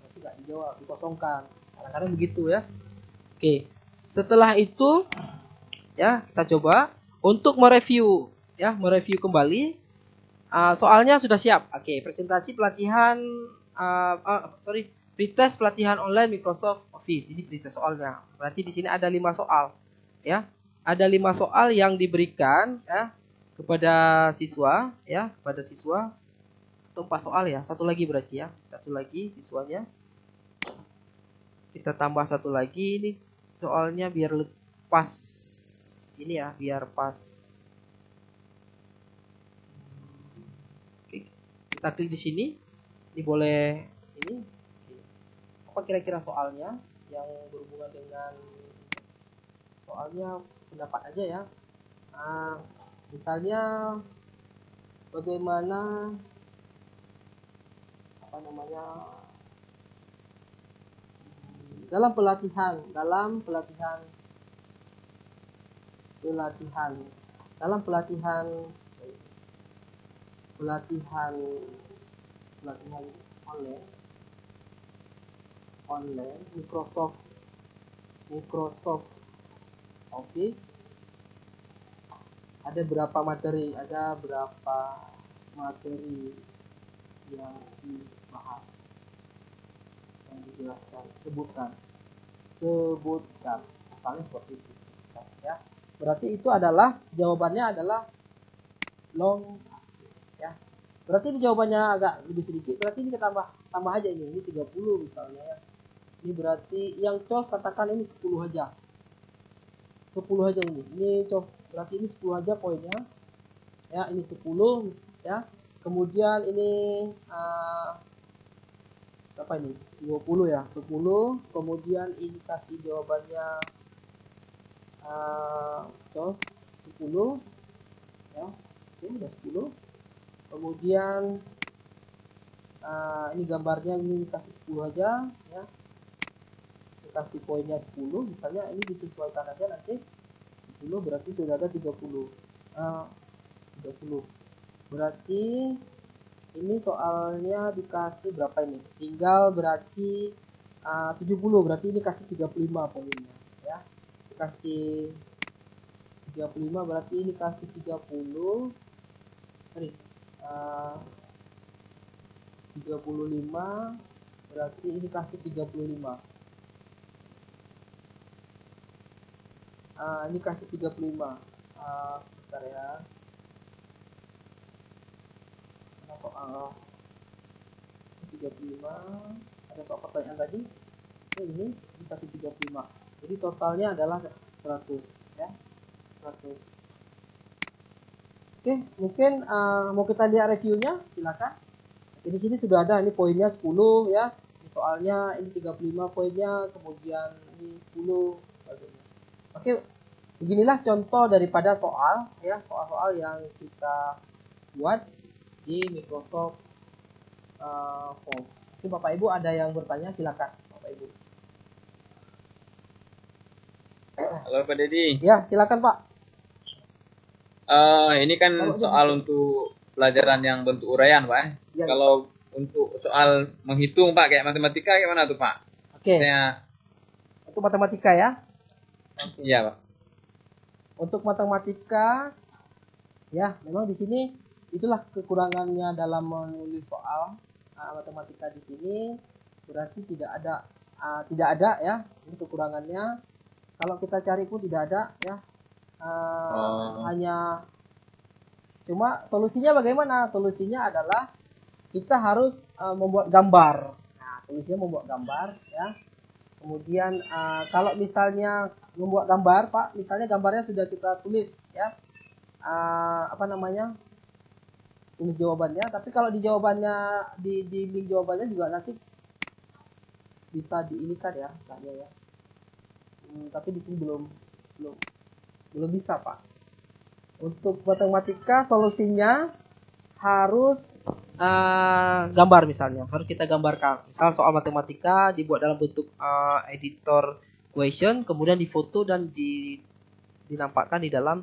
nanti nggak dijawab, dikosongkan, kadang-kadang begitu ya. Oke, setelah itu ya kita coba untuk mereview ya, mereview kembali. Soalnya sudah siap. Oke, presentasi pelatihan pretest pelatihan online Microsoft Office. Ini pretest soalnya. Berarti di sini ada 5 soal ya. Ada 5 soal yang diberikan ya kepada siswa ya, kepada siswa. Atau 4 soal ya. Satu lagi berarti ya. Satu lagi siswanya. Kita tambah satu lagi, ini soalnya biar pas ini ya, biar pas. Oke, kita klik di sini. Ini boleh ini. Apa kira-kira soalnya yang berhubungan dengan soalnya, pendapat aja ya. Misalnya bagaimana apa namanya dalam pelatihan online Microsoft Office, ada berapa materi yang dibahas, yang dijelaskan, sebutkan misalnya seperti itu ya. Berarti itu adalah jawabannya adalah long ya. Berarti ini jawabannya agak lebih sedikit, berarti ini kita tambah aja ini 30 misalnya ya. Ini berarti yang cos katakan ini 10 aja. 10 aja ini. Ini cos berarti ini 10 aja poinnya. Ya, ini 10 ya. Kemudian ini berapa ini? 20 ya. 10. Kemudian ini kasih jawabannya cos 10 ya. Oke, udah 10. Kemudian ini gambarnya ini kasih 10 aja ya. Kasih poinnya 10, misalnya ini disesuaikan aja nanti 10, berarti sudah ada 30. 30. Berarti ini soalnya dikasih berapa ini? Tinggal berarti 70, berarti ini kasih 35 poinnya ya. Dikasih 35 berarti ini kasih 30. Sorry. 35 berarti ini kasih 35. Ini kasih 35. Bentar ya. Ada soal 35. Ada soal pertanyaan tadi. Ini dikasih 35. Jadi totalnya adalah 100 ya. 100. Oke, mungkin mau kita lihat reviewnya, silakan. Di sini sudah ada, ini poinnya 10 ya. Ini soalnya ini 35 poinnya, kemudian ini 10 sebagainya. Oke, beginilah contoh daripada soal ya, soal-soal yang kita buat di Microsoft Form. Oke, Bapak Ibu ada yang bertanya, silakan Bapak Ibu. Halo Pak Dedi. Ya, silakan Pak. Ini kan soal untuk pelajaran yang bentuk uraian, Pak. Ya, kalau untuk soal menghitung, Pak, kayak matematika gimana tuh, Pak? Oke. Saya... Untuk matematika ya. Iya, Pak. Untuk matematika, ya memang di sini itulah kekurangannya dalam menulis soal matematika di sini. Berarti tidak ada ya, ini kekurangannya. Kalau kita cari pun tidak ada ya. Hanya cuma solusinya bagaimana? Solusinya adalah kita harus membuat gambar. Nah, solusinya membuat gambar ya. Kemudian kalau misalnya membuat gambar, Pak, misalnya gambarnya sudah kita tulis ya, tulis jawabannya. Tapi kalau di jawabannya di link jawabannya juga nanti bisa diinikan ya, misalnya ya. Tapi di sini belum bisa, Pak. Untuk matematika solusinya harus gambar, misalnya harus kita gambarkan. Misal soal matematika dibuat dalam bentuk editor question, kemudian difoto dan dinampakkan di dalam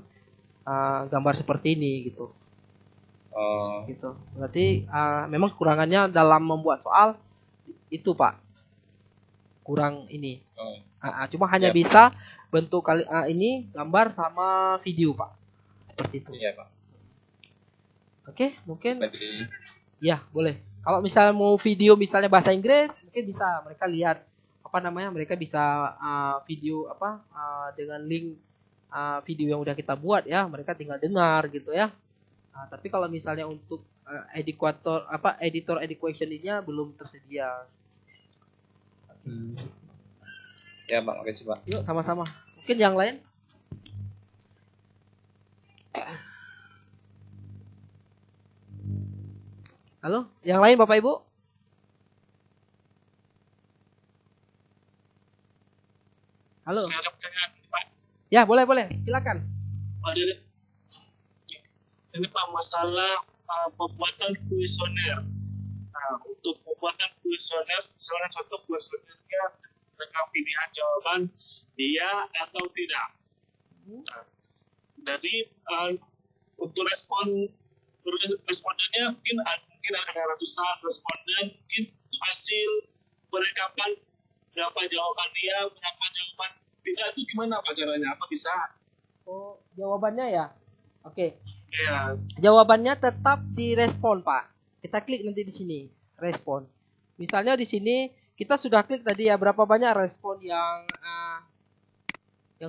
gambar seperti ini gitu. Gitu. Berarti memang kekurangannya dalam membuat soal itu, Pak. Kurang ini. Cuma hanya bisa bentuk kali ini gambar sama video, Pak. Seperti itu. Iya, Pak. Oke, mungkin ya boleh. Kalau misalnya mau video misalnya bahasa Inggris, mungkin bisa mereka lihat mereka bisa video dengan link video yang udah kita buat ya, mereka tinggal dengar gitu ya. Tapi kalau misalnya untuk editor education-nya belum tersedia. Ya, Pak, makasih, Pak. Yuk sama-sama. Mungkin yang lain? Halo, yang lain Bapak Ibu? Halo. Saya ada pertanyaan, Pak. Ya, boleh, silakan. Ini Pak, masalah pembuatan kuesioner. Nah, untuk pembuatan kuesioner, misalnya contoh kuesionernya dengan pilihan jawaban iya atau tidak. Nah, jadi untuk respondennya mungkin ada ratusan responden, mungkin hasil perlengkapan berapa jawaban iya, berapa jawaban tidak, itu gimana Pak caranya? Apa bisa? Oh, jawabannya ya? Oke. Ya. Jawabannya tetap direspon, Pak. Kita klik nanti di sini, respon. Misalnya di sini kita sudah klik tadi ya, berapa banyak respon yang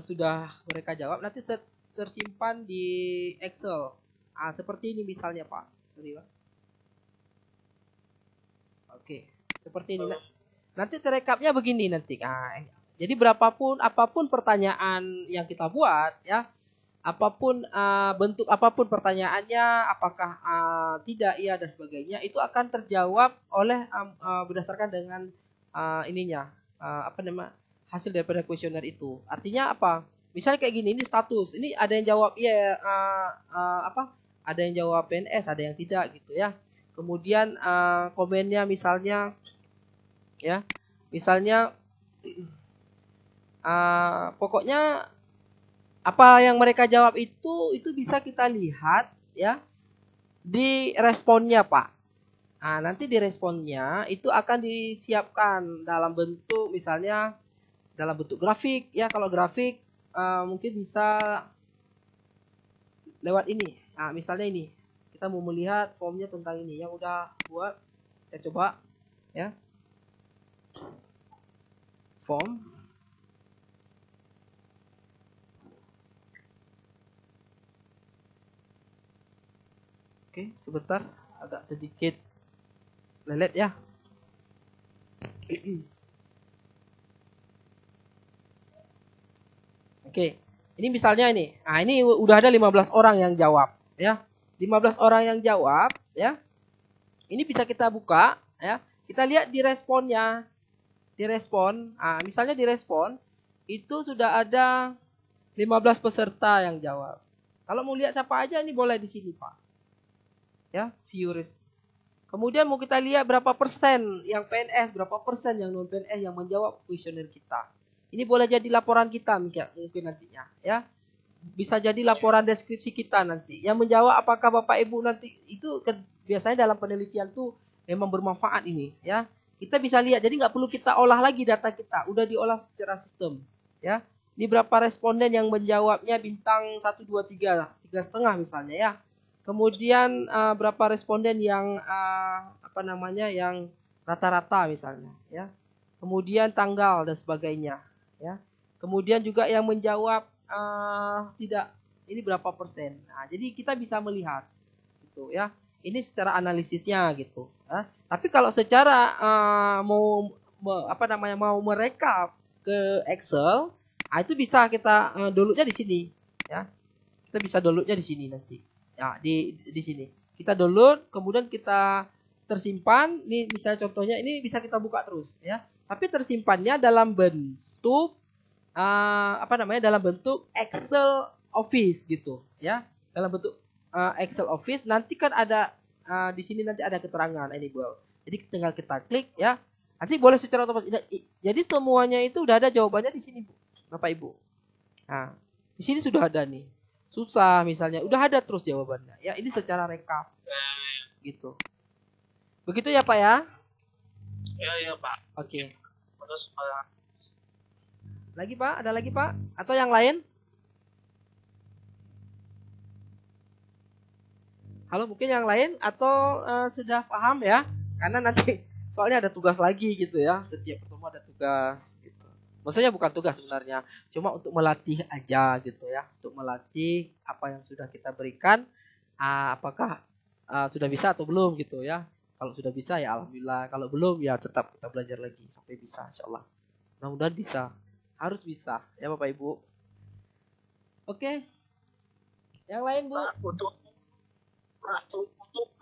sudah mereka jawab, nanti tersimpan di Excel. Seperti ini misalnya, Pak. Sorry, Pak. Oke, seperti ini. Nanti terekapnya begini nanti. Jadi apapun pertanyaan yang kita buat ya, bentuk apapun pertanyaannya, apakah tidak, iya dan sebagainya, itu akan terjawab oleh berdasarkan dengan hasil daripada kuesioner itu. Artinya apa? Misalnya kayak gini, ini status, ini ada yang jawab iya, ada yang jawab PNS, ada yang tidak gitu ya. Kemudian komennya misalnya pokoknya apa yang mereka jawab itu bisa kita lihat ya di responnya, Pak. Nanti di responnya itu akan disiapkan dalam bentuk misalnya dalam bentuk grafik ya. Kalau grafik mungkin bisa lewat ini. Nah, misalnya ini. Kita mau melihat formnya tentang ini yang udah buat. Kita coba ya. Form. Oke, sebentar agak sedikit lelet ya. Oke, ini misalnya ini. Nah, ini udah ada 15 orang yang jawab ya. 15 orang yang jawab ya. Ini bisa kita buka ya. Kita lihat di responnya. Di respon, misalnya di respon itu sudah ada 15 peserta yang jawab. Kalau mau lihat siapa aja ini boleh di sini, Pak. Ya, viewers. Kemudian mau kita lihat berapa persen yang PNS, berapa persen yang non PNS yang menjawab kuesioner kita. Ini boleh jadi laporan kita mungkin nantinya, ya. Bisa jadi laporan deskripsi kita nanti. Yang menjawab apakah Bapak Ibu nanti itu biasanya dalam penelitian tuh memang bermanfaat ini, ya. Kita bisa lihat, jadi nggak perlu kita olah lagi data kita, udah diolah secara sistem, ya. Ini berapa responden yang menjawabnya bintang 1, 2, 3, 3,5 misalnya ya. Kemudian berapa responden yang yang rata-rata misalnya, ya. Kemudian tanggal dan sebagainya, ya. Kemudian juga yang menjawab tidak, ini berapa persen. Nah, jadi kita bisa melihat, gitu ya. Ini secara analisisnya gitu. Ya. Tapi kalau secara mau merekap ke Excel, itu bisa kita downloadnya di sini, ya. Kita bisa downloadnya di sini nanti. Ya, di sini. Kita download, kemudian kita tersimpan. Ini misalnya contohnya ini bisa kita buka terus, ya. Tapi tersimpannya dalam bentuk dalam bentuk Excel Office gitu, ya. Dalam bentuk Excel Office, nanti kan ada di sini nanti ada keterangan enable. Jadi tinggal kita klik ya. Nanti boleh secara otomatis. Jadi semuanya itu udah ada jawabannya di sini, Bu, Bapak Ibu. Nah, di sini sudah ada nih. Susah misalnya, udah ada terus jawabannya. Ya, ini secara rekap. Gitu. Begitu ya, Pak ya? Ya, Pak. Oke. Terus Pak. Lagi, Pak? Ada lagi, Pak? Atau yang lain? Halo, mungkin yang lain atau sudah paham ya? Karena nanti soalnya ada tugas lagi gitu ya. Setiap pertemuan ada tugas gitu. Maksudnya bukan tugas sebenarnya, cuma untuk melatih aja gitu ya. Untuk melatih apa yang sudah kita berikan, apakah sudah bisa atau belum gitu ya. Kalau sudah bisa ya alhamdulillah, kalau belum ya tetap kita belajar lagi sampai bisa insyaallah. Mudah-mudahan bisa. Harus bisa ya Bapak Ibu. Oke. Yang lain, Bu? Untuk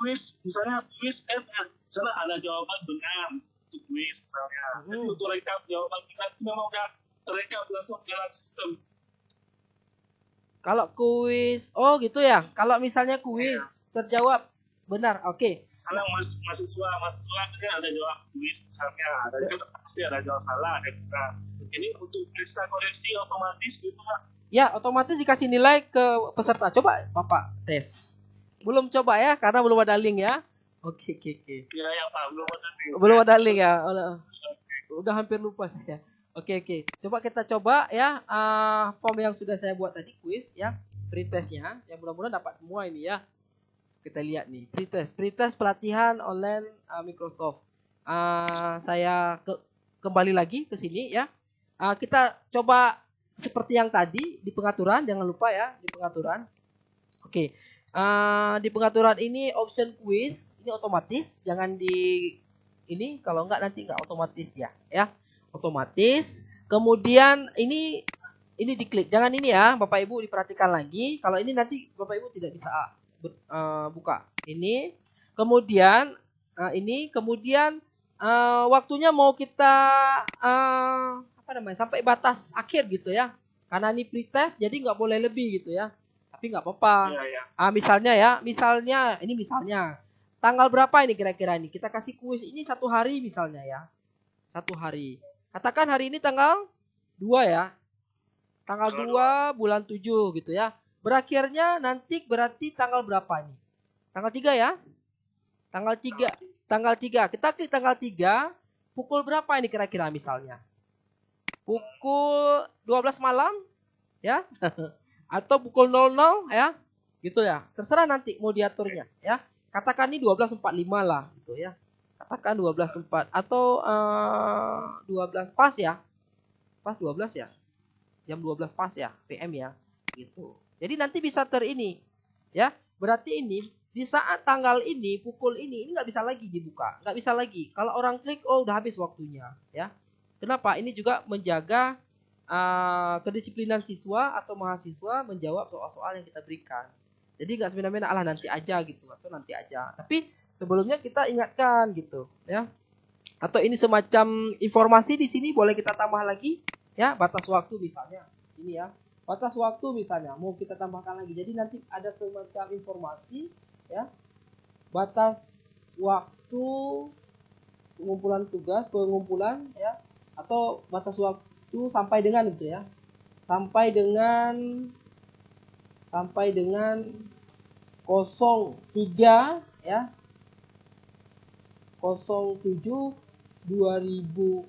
kuis, misalnya kuis misalnya ada jawaban benar untuk kuis misalnya. Jadi untuk rekap jawaban kita itu memang udah terekap langsung dalam sistem. Kalau kuis, oh gitu ya. Kalau misalnya kuis terjawab benar, oke. Misalnya mahasiswa kan ada jawab kuis misalnya, pasti ada jawab salah, ada juga. Ini untuk periksa koreksi otomatis gitu Pak. Ya, otomatis dikasih nilai ke peserta. Coba Bapak tes. Belum coba ya, karena belum ada link ya. Oke. Ya Pak, belum ada link. Belum ada link ya. Udah hampir lupa saya. Oke. Coba kita coba ya form yang sudah saya buat tadi, kuis ya, pretestnya. Yang mudah-mudahan dapat semua ini ya. Kita lihat nih, pretest pelatihan online Microsoft. Saya kembali lagi ke sini ya. Kita coba seperti yang tadi di pengaturan, jangan lupa ya di pengaturan. Oke. Di pengaturan ini option quiz ini otomatis, jangan di ini, kalau enggak nanti enggak otomatis dia ya, otomatis. Kemudian ini diklik, jangan ini ya Bapak Ibu, diperhatikan lagi. Kalau ini nanti Bapak Ibu tidak bisa buka ini. Kemudian kemudian waktunya mau kita sampai batas akhir gitu ya, karena ini pretest jadi nggak boleh lebih gitu ya. Tapi nggak apa-apa. Ya. Misalnya tanggal berapa ini kira-kira ini? Kita kasih kuis ini 1 hari misalnya ya. 1 hari. Katakan hari ini tanggal 2 ya. Tanggal 2 bulan 7 gitu ya. Berakhirnya nanti berarti tanggal berapa ini? Tanggal 3 ya? Tanggal 3. Kita klik tanggal 3. Pukul berapa ini kira-kira misalnya? Pukul 12 malam ya. Atau pukul 00 ya. gitu ya. Terserah nanti mau diaturnya ya. Katakan ini 12.45 lah gitu ya. Katakan 12.4 atau 12 pas ya. Pas 12 ya. Jam 12 pas ya, PM ya. Gitu. Jadi nanti bisa ini ya. Berarti ini di saat tanggal ini, pukul ini nggak bisa lagi dibuka. Nggak bisa lagi. Kalau orang klik, oh udah habis waktunya ya. Kenapa? Ini juga menjaga kedisiplinan siswa atau mahasiswa menjawab soal-soal yang kita berikan. Jadi nggak semena-mena alah nanti aja gitu atau nanti aja. Tapi sebelumnya kita ingatkan gitu ya. Atau ini semacam informasi di sini boleh kita tambah lagi ya, batas waktu misalnya. Ini ya. Batas waktu misalnya mau kita tambahkan lagi. Jadi nanti ada semacam informasi ya. Batas waktu pengumpulan ya, atau batas waktu sampai dengan gitu ya. Sampai dengan 03 ya. 07 2020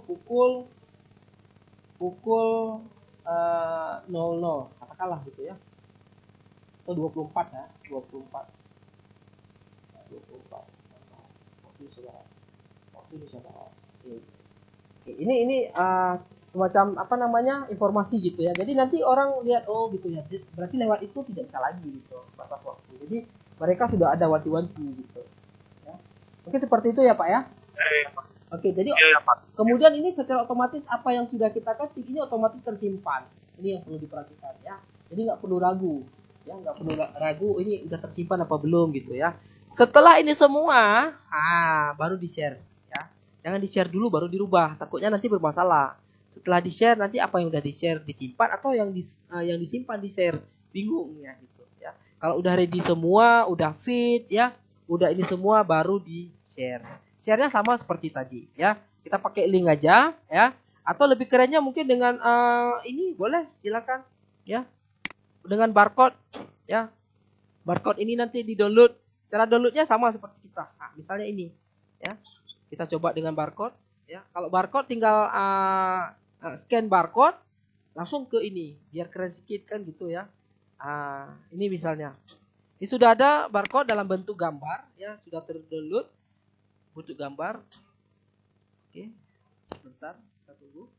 pukul 00 katakanlah gitu ya, atau 24 ya, 24 waktu saudara. Oke, ini semacam apa namanya informasi gitu ya. Jadi nanti orang lihat oh gitu ya, berarti lewat itu tidak bisa lagi gitu batas waktu. Jadi mereka sudah ada wanti-wanti gitu ya. Oke, seperti itu ya Pak ya. Oke, jadi kemudian ini secara otomatis apa yang sudah kita ketik ini otomatis tersimpan. Ini yang perlu diperhatikan ya. Jadi nggak perlu ragu ya, nggak perlu ragu ini udah tersimpan apa belum gitu ya. Setelah ini semua, baru di-share ya. Jangan di-share dulu baru dirubah, takutnya nanti bermasalah. Setelah di-share nanti apa yang udah di-share disimpan atau yang disimpan di-share, bingung ya gitu ya. Kalau udah ready semua, udah fit ya, udah ini semua baru di-share. Share-nya sama seperti tadi ya. Kita pakai link aja ya. Atau lebih kerennya mungkin dengan ini boleh silakan ya. Dengan barcode ya. Barcode ini nanti di-download. Cara downloadnya sama seperti kita. Nah, misalnya ini ya. Kita coba dengan barcode ya. Kalau barcode tinggal scan barcode langsung ke ini biar keren sedikit kan gitu ya. Ini misalnya. Ini sudah ada barcode dalam bentuk gambar ya, sudah terdownload bentuk gambar. Oke. Bentar, kita tunggu.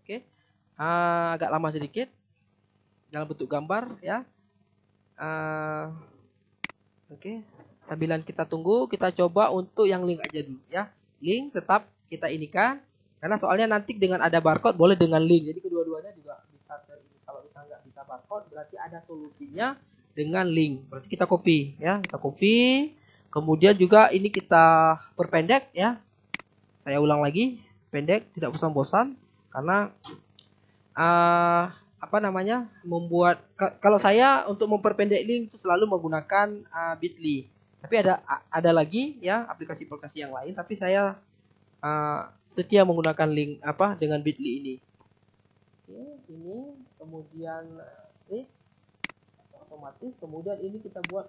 Oke. Agak lama sedikit dalam bentuk gambar ya. Oke. Sambilan kita tunggu, kita coba untuk yang link aja dulu ya. Link tetap kita inikan karena soalnya nanti dengan ada barcode boleh dengan link. Jadi kedua-duanya juga bisa kalau misalnya nggak bisa barcode berarti ada solusinya dengan link. Berarti kita copy ya, kita copy. Kemudian juga ini kita perpendek ya. Saya ulang lagi, pendek, tidak bosan-bosan karena membuat kalau saya untuk memperpendek link itu selalu menggunakan Bitly. Tapi ada lagi ya aplikasi-aplikasi yang lain, tapi saya setia menggunakan link dengan Bitly ini. Oke, ini kemudian otomatis, kemudian ini kita buat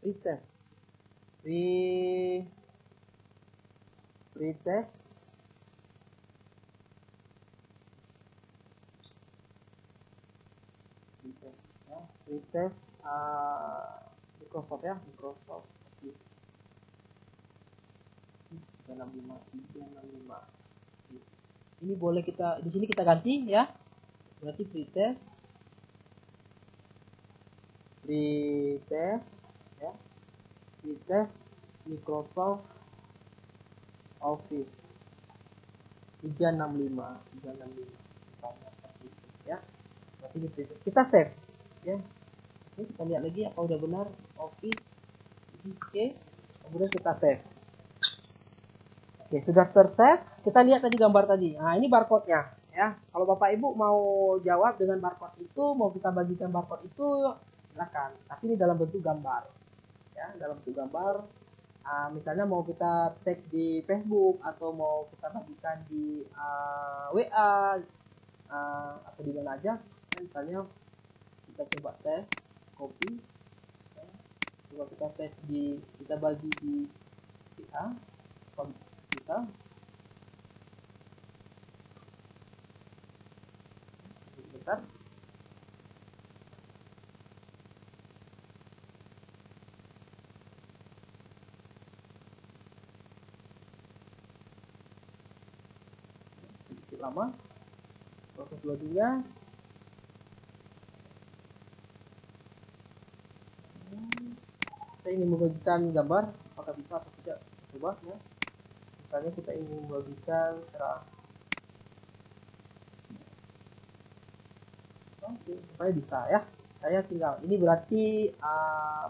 retest Microsoft ya, Microsoft Office 365. Ini boleh kita di sini kita ganti ya. Berarti pretest ya. Pretest Microsoft Office 365 misalnya seperti itu ya. Berarti ini pretest. Kita save ya. Oke, kita lihat lagi apa udah benar Office. Oke, kemudian kita save. Oke, sudah tersave. Kita lihat tadi gambar tadi. Nah, ini barcode-nya ya. Kalau Bapak Ibu mau jawab dengan barcode itu, mau kita bagikan barcode itu, silakan. Tapi ini dalam bentuk gambar. Ya, dalam bentuk gambar. Misalnya mau kita tag di Facebook atau mau kita bagikan di WA atau di mana aja. Misalnya kita coba tes copy Coba kita save kita bagi di A, bisa. Bentar. Sedikit lama proses loadingnya. Saya ingin membagikan gambar, apakah bisa atau tidak, coba ya. Misalnya kita ingin membagikan secara supaya bisa ya. Saya tinggal ini berarti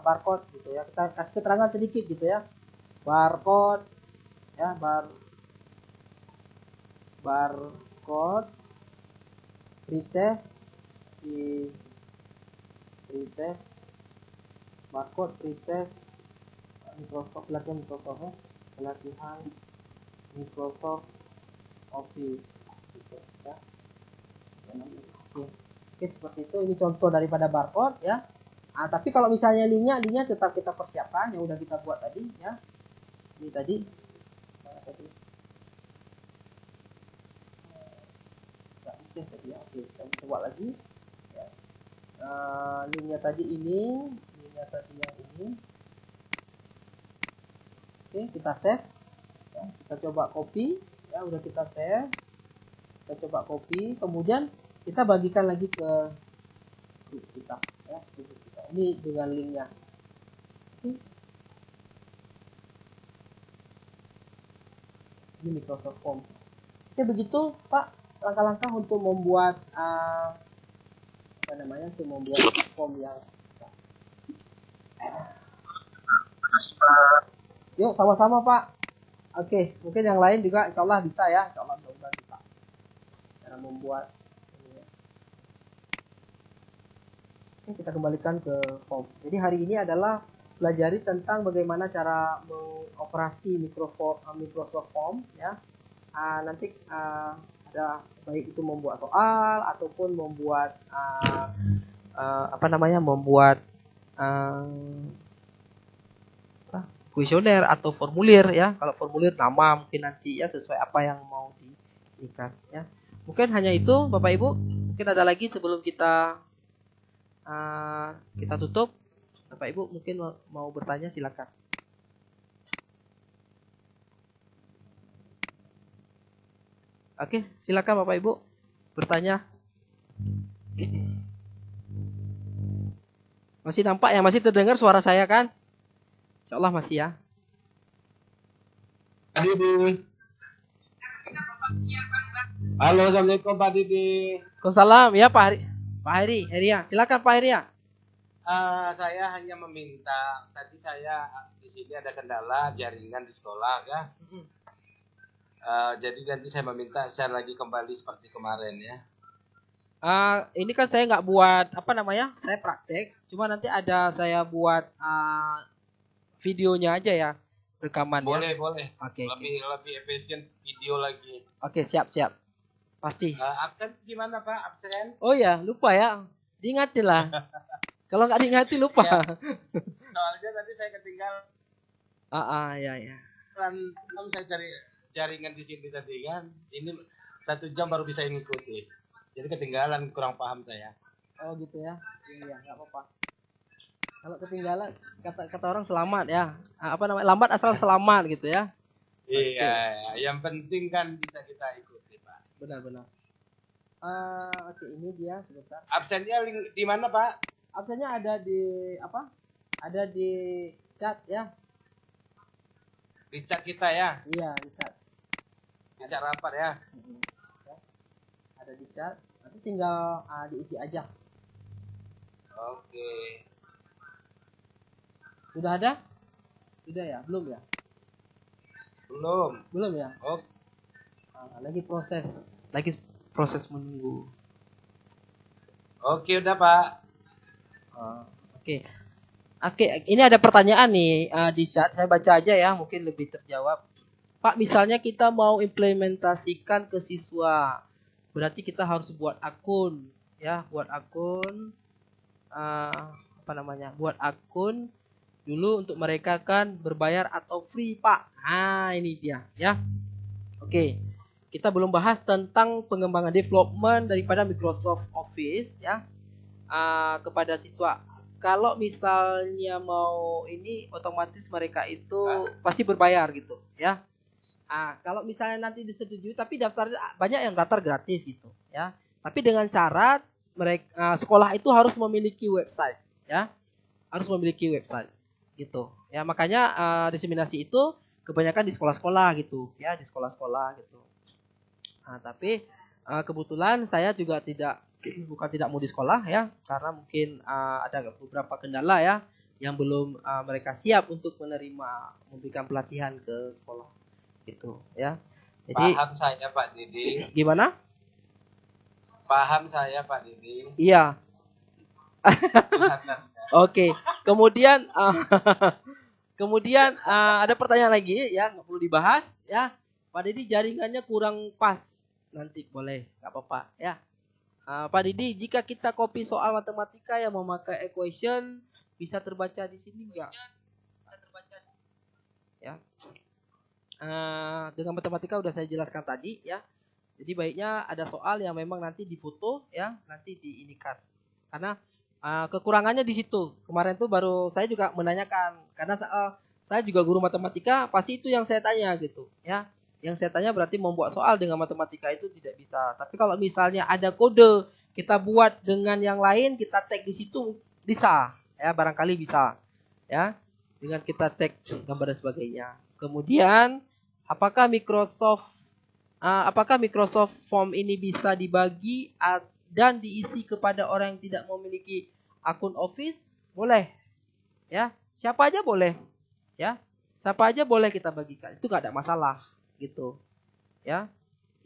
barcode gitu ya. Kita kasih keterangan sedikit gitu ya. Barcode ya, barcode pretest barcode pretest Microsoft, pelatihan Microsoft ya. Pelatihan Microsoft Office gitu ya. Oke, seperti itu. Ini contoh daripada barcode ya. Tapi kalau misalnya linknya tetap kita persiapkan yang udah kita buat tadi ya. Ini tadi. Nggak bisa tadi ya. Oke, kita coba lagi. Ya. Linknya tadi ini, linknya tadi yang ini. Oke, kita save. Ya, kita coba copy. Ya, udah kita save. Kita coba copy. Kemudian kita bagikan lagi ke grup kita ya, grup kita. Ini dengan linknya. Oke. Ini Microsoft Form. Oke, begitu Pak langkah-langkah untuk membuat untuk membuat form yang yuk sama-sama Pak. Oke, mungkin yang lain juga insya Allah bisa ya, insya Allah mudah-mudahan bisa cara membuat. Oke, kita kembalikan ke form. Jadi hari ini adalah pelajari tentang bagaimana cara mengoperasi Microsoft Form ya. Nanti ada baik itu membuat soal ataupun membuat membuat kuesioner atau formulir ya. Kalau formulir nama mungkin nanti ya sesuai apa yang mau diikat ya. Mungkin hanya itu Bapak Ibu. Mungkin ada lagi sebelum kita tutup. Bapak Ibu mungkin mau bertanya, silakan. Oke, silakan Bapak Ibu bertanya. Masih nampak ya, masih terdengar suara saya kan? Insya Allah masih ya. Pak Didi. Halo, assalamualaikum Pak Didi. Waalaikumsalam ya Pak Heri ya. Silakan Pak Heri ya. Saya hanya meminta, tadi saya di sini ada kendala jaringan di sekolah ya. Jadi nanti saya meminta share lagi kembali seperti kemarin ya. Ini kan saya nggak buat saya praktek. Cuma nanti ada saya buat videonya aja ya, rekaman boleh, ya. Boleh. Oke. Lebih efisien video lagi. Oke, siap. Pasti. Absen gimana Pak? Absen? Oh ya, lupa ya. Diingatin lah. Kalau nggak diingatin lupa. Ya. Soalnya tadi saya ketinggalan. Ya. Kan saya cari jaringan di sini tadi kan. Ini 1 jam baru bisa ngikuti. Jadi ketinggalan, kurang paham saya. Oh gitu ya. Iya, nggak apa-apa. Kalau ketinggalan kata orang selamat ya. Lambat asal selamat gitu ya. Iya, yang penting kan bisa kita ikuti, Pak. Benar. Oke, ini dia sebentar. Absennya di mana, Pak? Absennya ada di Ada di chat ya. Di chat kita ya. Iya, di chat. Di chat rapat ya. Ada di chat. Nanti tinggal diisi aja. Oke. Sudah ada? Sudah ya? Belum ya? Belum ya? Oh. Lagi proses menunggu. Oke, udah Pak. Oke, ini ada pertanyaan nih di chat. Saya baca aja ya, mungkin lebih terjawab. Pak, misalnya kita mau implementasikan ke siswa, berarti kita harus buat akun, ya, buat akun Dulu untuk mereka kan berbayar atau free, Pak. Nah, ini dia ya. Oke. Kita belum bahas tentang pengembangan development daripada Microsoft Office ya. Kepada siswa. Kalau misalnya mau ini, otomatis mereka itu pasti berbayar gitu ya. Kalau misalnya nanti disetujui, tapi daftar banyak yang daftar gratis gitu ya. Tapi dengan syarat mereka sekolah itu harus memiliki website ya. Harus memiliki website gitu. Ya, makanya diseminasi itu kebanyakan di sekolah-sekolah gitu ya, di sekolah-sekolah gitu. Tapi kebetulan saya juga bukan tidak mau di sekolah ya, karena mungkin ada beberapa kendala ya yang belum mereka siap untuk memberikan pelatihan ke sekolah gitu ya. Jadi paham saya Pak Didi. Gimana? Paham saya Pak Didi. Iya. Oke. Kemudian ada pertanyaan lagi ya, nggak perlu dibahas ya. Pak Didi jaringannya kurang pas, nanti boleh, nggak apa-apa ya. Pak Didi, jika kita copy soal matematika yang memakai equation, bisa terbaca di sini nggak? Ya. Dengan matematika udah saya jelaskan tadi ya. Jadi baiknya ada soal yang memang nanti difoto ya, nanti diinikan. Karena kekurangannya di situ. Kemarin tuh baru saya juga menanyakan, karena saya juga guru matematika, pasti itu yang saya tanya gitu ya. Yang saya tanya berarti membuat soal dengan matematika itu tidak bisa. Tapi kalau misalnya ada kode kita buat dengan yang lain, kita tag di situ bisa ya, barangkali bisa ya, dengan kita tag gambar dan sebagainya. Kemudian apakah Microsoft Form ini bisa dibagi dan diisi kepada orang yang tidak memiliki akun Office? Boleh ya, siapa aja boleh ya, siapa aja boleh kita bagikan, itu nggak ada masalah gitu ya.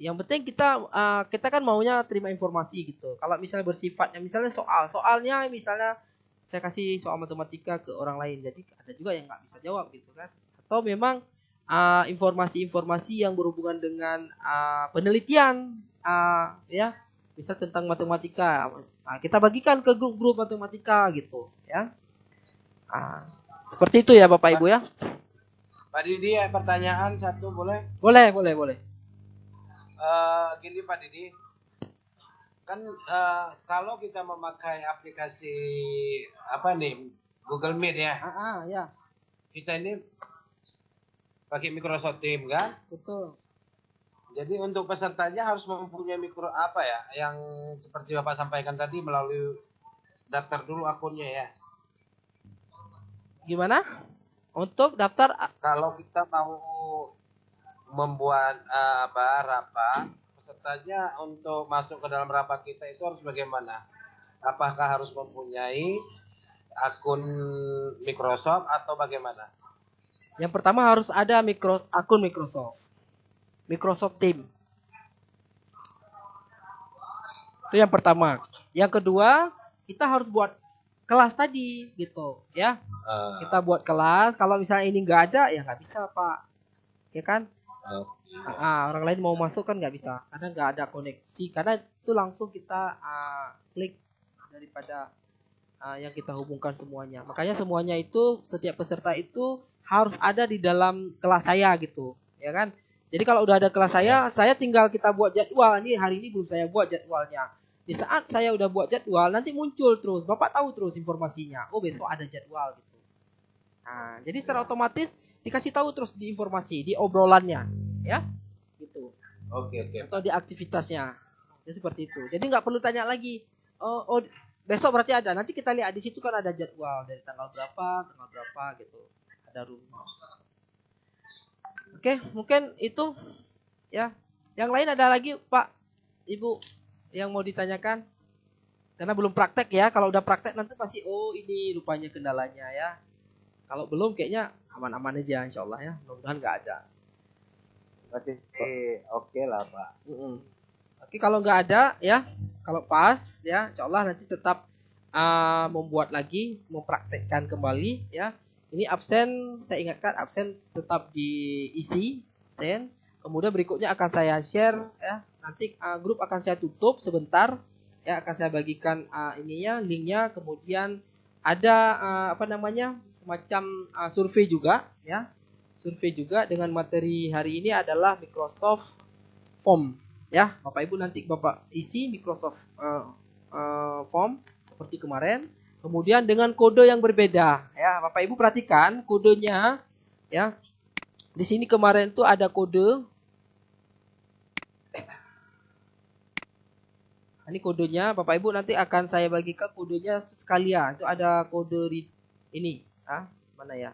Yang penting kita kan maunya terima informasi gitu. Kalau misalnya bersifatnya misalnya soalnya misalnya saya kasih soal matematika ke orang lain, jadi ada juga yang nggak bisa jawab gitu kan. Atau memang informasi-informasi yang berhubungan dengan penelitian ya, bisa tentang matematika, kita bagikan ke grup-grup matematika gitu ya. Seperti itu ya Bapak Ibu ya. Pak Didi, pertanyaan satu boleh? Boleh. Gini Pak Didi, kan kalau kita memakai aplikasi Google Meet ya, Ya. Kita ini pakai Microsoft Teams kan? Betul. Jadi untuk pesertanya harus mempunyai yang seperti Bapak sampaikan tadi, melalui daftar dulu akunnya ya. Gimana? Untuk daftar Kalau kita mau membuat rapat, pesertanya untuk masuk ke dalam rapat kita itu harus bagaimana? Apakah harus mempunyai akun Microsoft atau bagaimana? Yang pertama harus ada akun Microsoft Teams. Itu yang pertama. Yang kedua, kita harus buat kelas tadi gitu ya. Kita buat kelas. Kalau misalnya ini nggak ada, ya nggak bisa Pak, ya kan? Orang lain mau masuk kan nggak bisa, karena nggak ada koneksi. Karena itu langsung kita klik daripada yang kita hubungkan semuanya. Makanya semuanya itu, setiap peserta itu harus ada di dalam kelas saya gitu, ya kan? Jadi kalau udah ada kelas saya tinggal kita buat jadwal. Ini hari ini belum saya buat jadwalnya. Di saat saya udah buat jadwal, nanti muncul terus. Bapak tahu terus informasinya. Oh, besok ada jadwal gitu. Jadi secara otomatis dikasih tahu terus di informasi, di obrolannya, ya, gitu. Oke. Atau di aktivitasnya, ya seperti itu. Jadi nggak perlu tanya lagi. Oh, besok berarti ada. Nanti kita lihat di situ kan ada jadwal dari tanggal berapa gitu. Ada rumah. Oke, mungkin itu ya. Yang lain ada lagi Pak, Ibu yang mau ditanyakan? Karena belum praktek ya. Kalau udah praktek nanti pasti ini rupanya kendalanya ya. Kalau belum kayaknya aman-aman aja insya Allah ya. Mudah-mudahan nggak ada. Berarti oke lah Pak. Oke, kalau nggak ada ya, kalau pas ya, insya Allah nanti tetap membuat lagi, mempraktekkan kembali ya. Ini absen, saya ingatkan absen tetap diisi absen. Kemudian berikutnya akan saya share ya. Nanti grup akan saya tutup sebentar ya, akan saya bagikan linknya. Kemudian ada macam survei juga ya. Survei juga dengan materi hari ini adalah Microsoft Form ya. Bapak Ibu nanti Bapak isi Microsoft Form seperti kemarin. Kemudian dengan kode yang berbeda ya. Bapak Ibu perhatikan kodenya ya. Di sini kemarin itu ada kode. Ini kodenya, Bapak Ibu nanti akan saya bagikan kodenya sekalian. Itu ada kode ini, mana ya?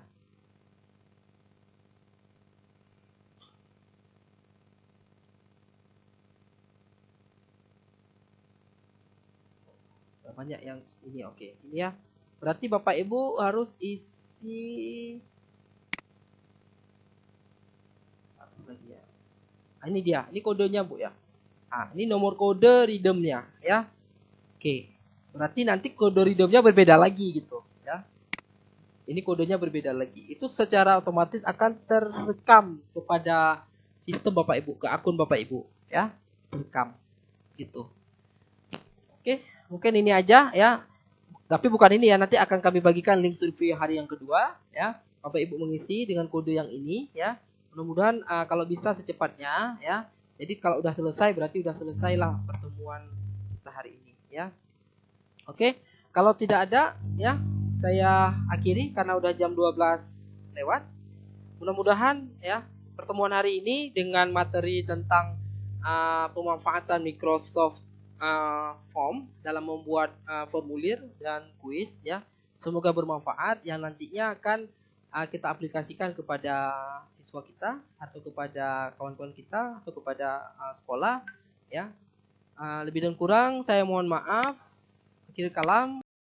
Banyak yang ini, oke. Ini ya. Berarti Bapak Ibu harus isi atas lagi ya. Ini dia, ini kodenya Bu ya. Ini nomor kode redeemnya ya. Oke. Berarti nanti kode redeemnya berbeda lagi gitu ya. Ini kodenya berbeda lagi. Itu secara otomatis akan terekam kepada sistem Bapak Ibu, ke akun Bapak Ibu ya. Terekam gitu. Oke, mungkin ini aja ya. Tapi bukan ini ya, nanti akan kami bagikan link survei hari yang kedua ya. Bapak Ibu mengisi dengan kode yang ini ya. Mudah-mudahan kalau bisa secepatnya ya. Jadi kalau udah selesai berarti udah selesailah pertemuan kita hari ini ya. Oke, kalau tidak ada ya saya akhiri karena udah jam 12 lewat. Mudah-mudahan ya pertemuan hari ini dengan materi tentang pemanfaatan Microsoft Form dalam membuat formulir dan kuis ya. Semoga bermanfaat yang nantinya akan kita aplikasikan kepada siswa kita atau kepada kawan-kawan kita atau kepada sekolah ya. Lebih dan kurang saya mohon maaf. Akhir kalam.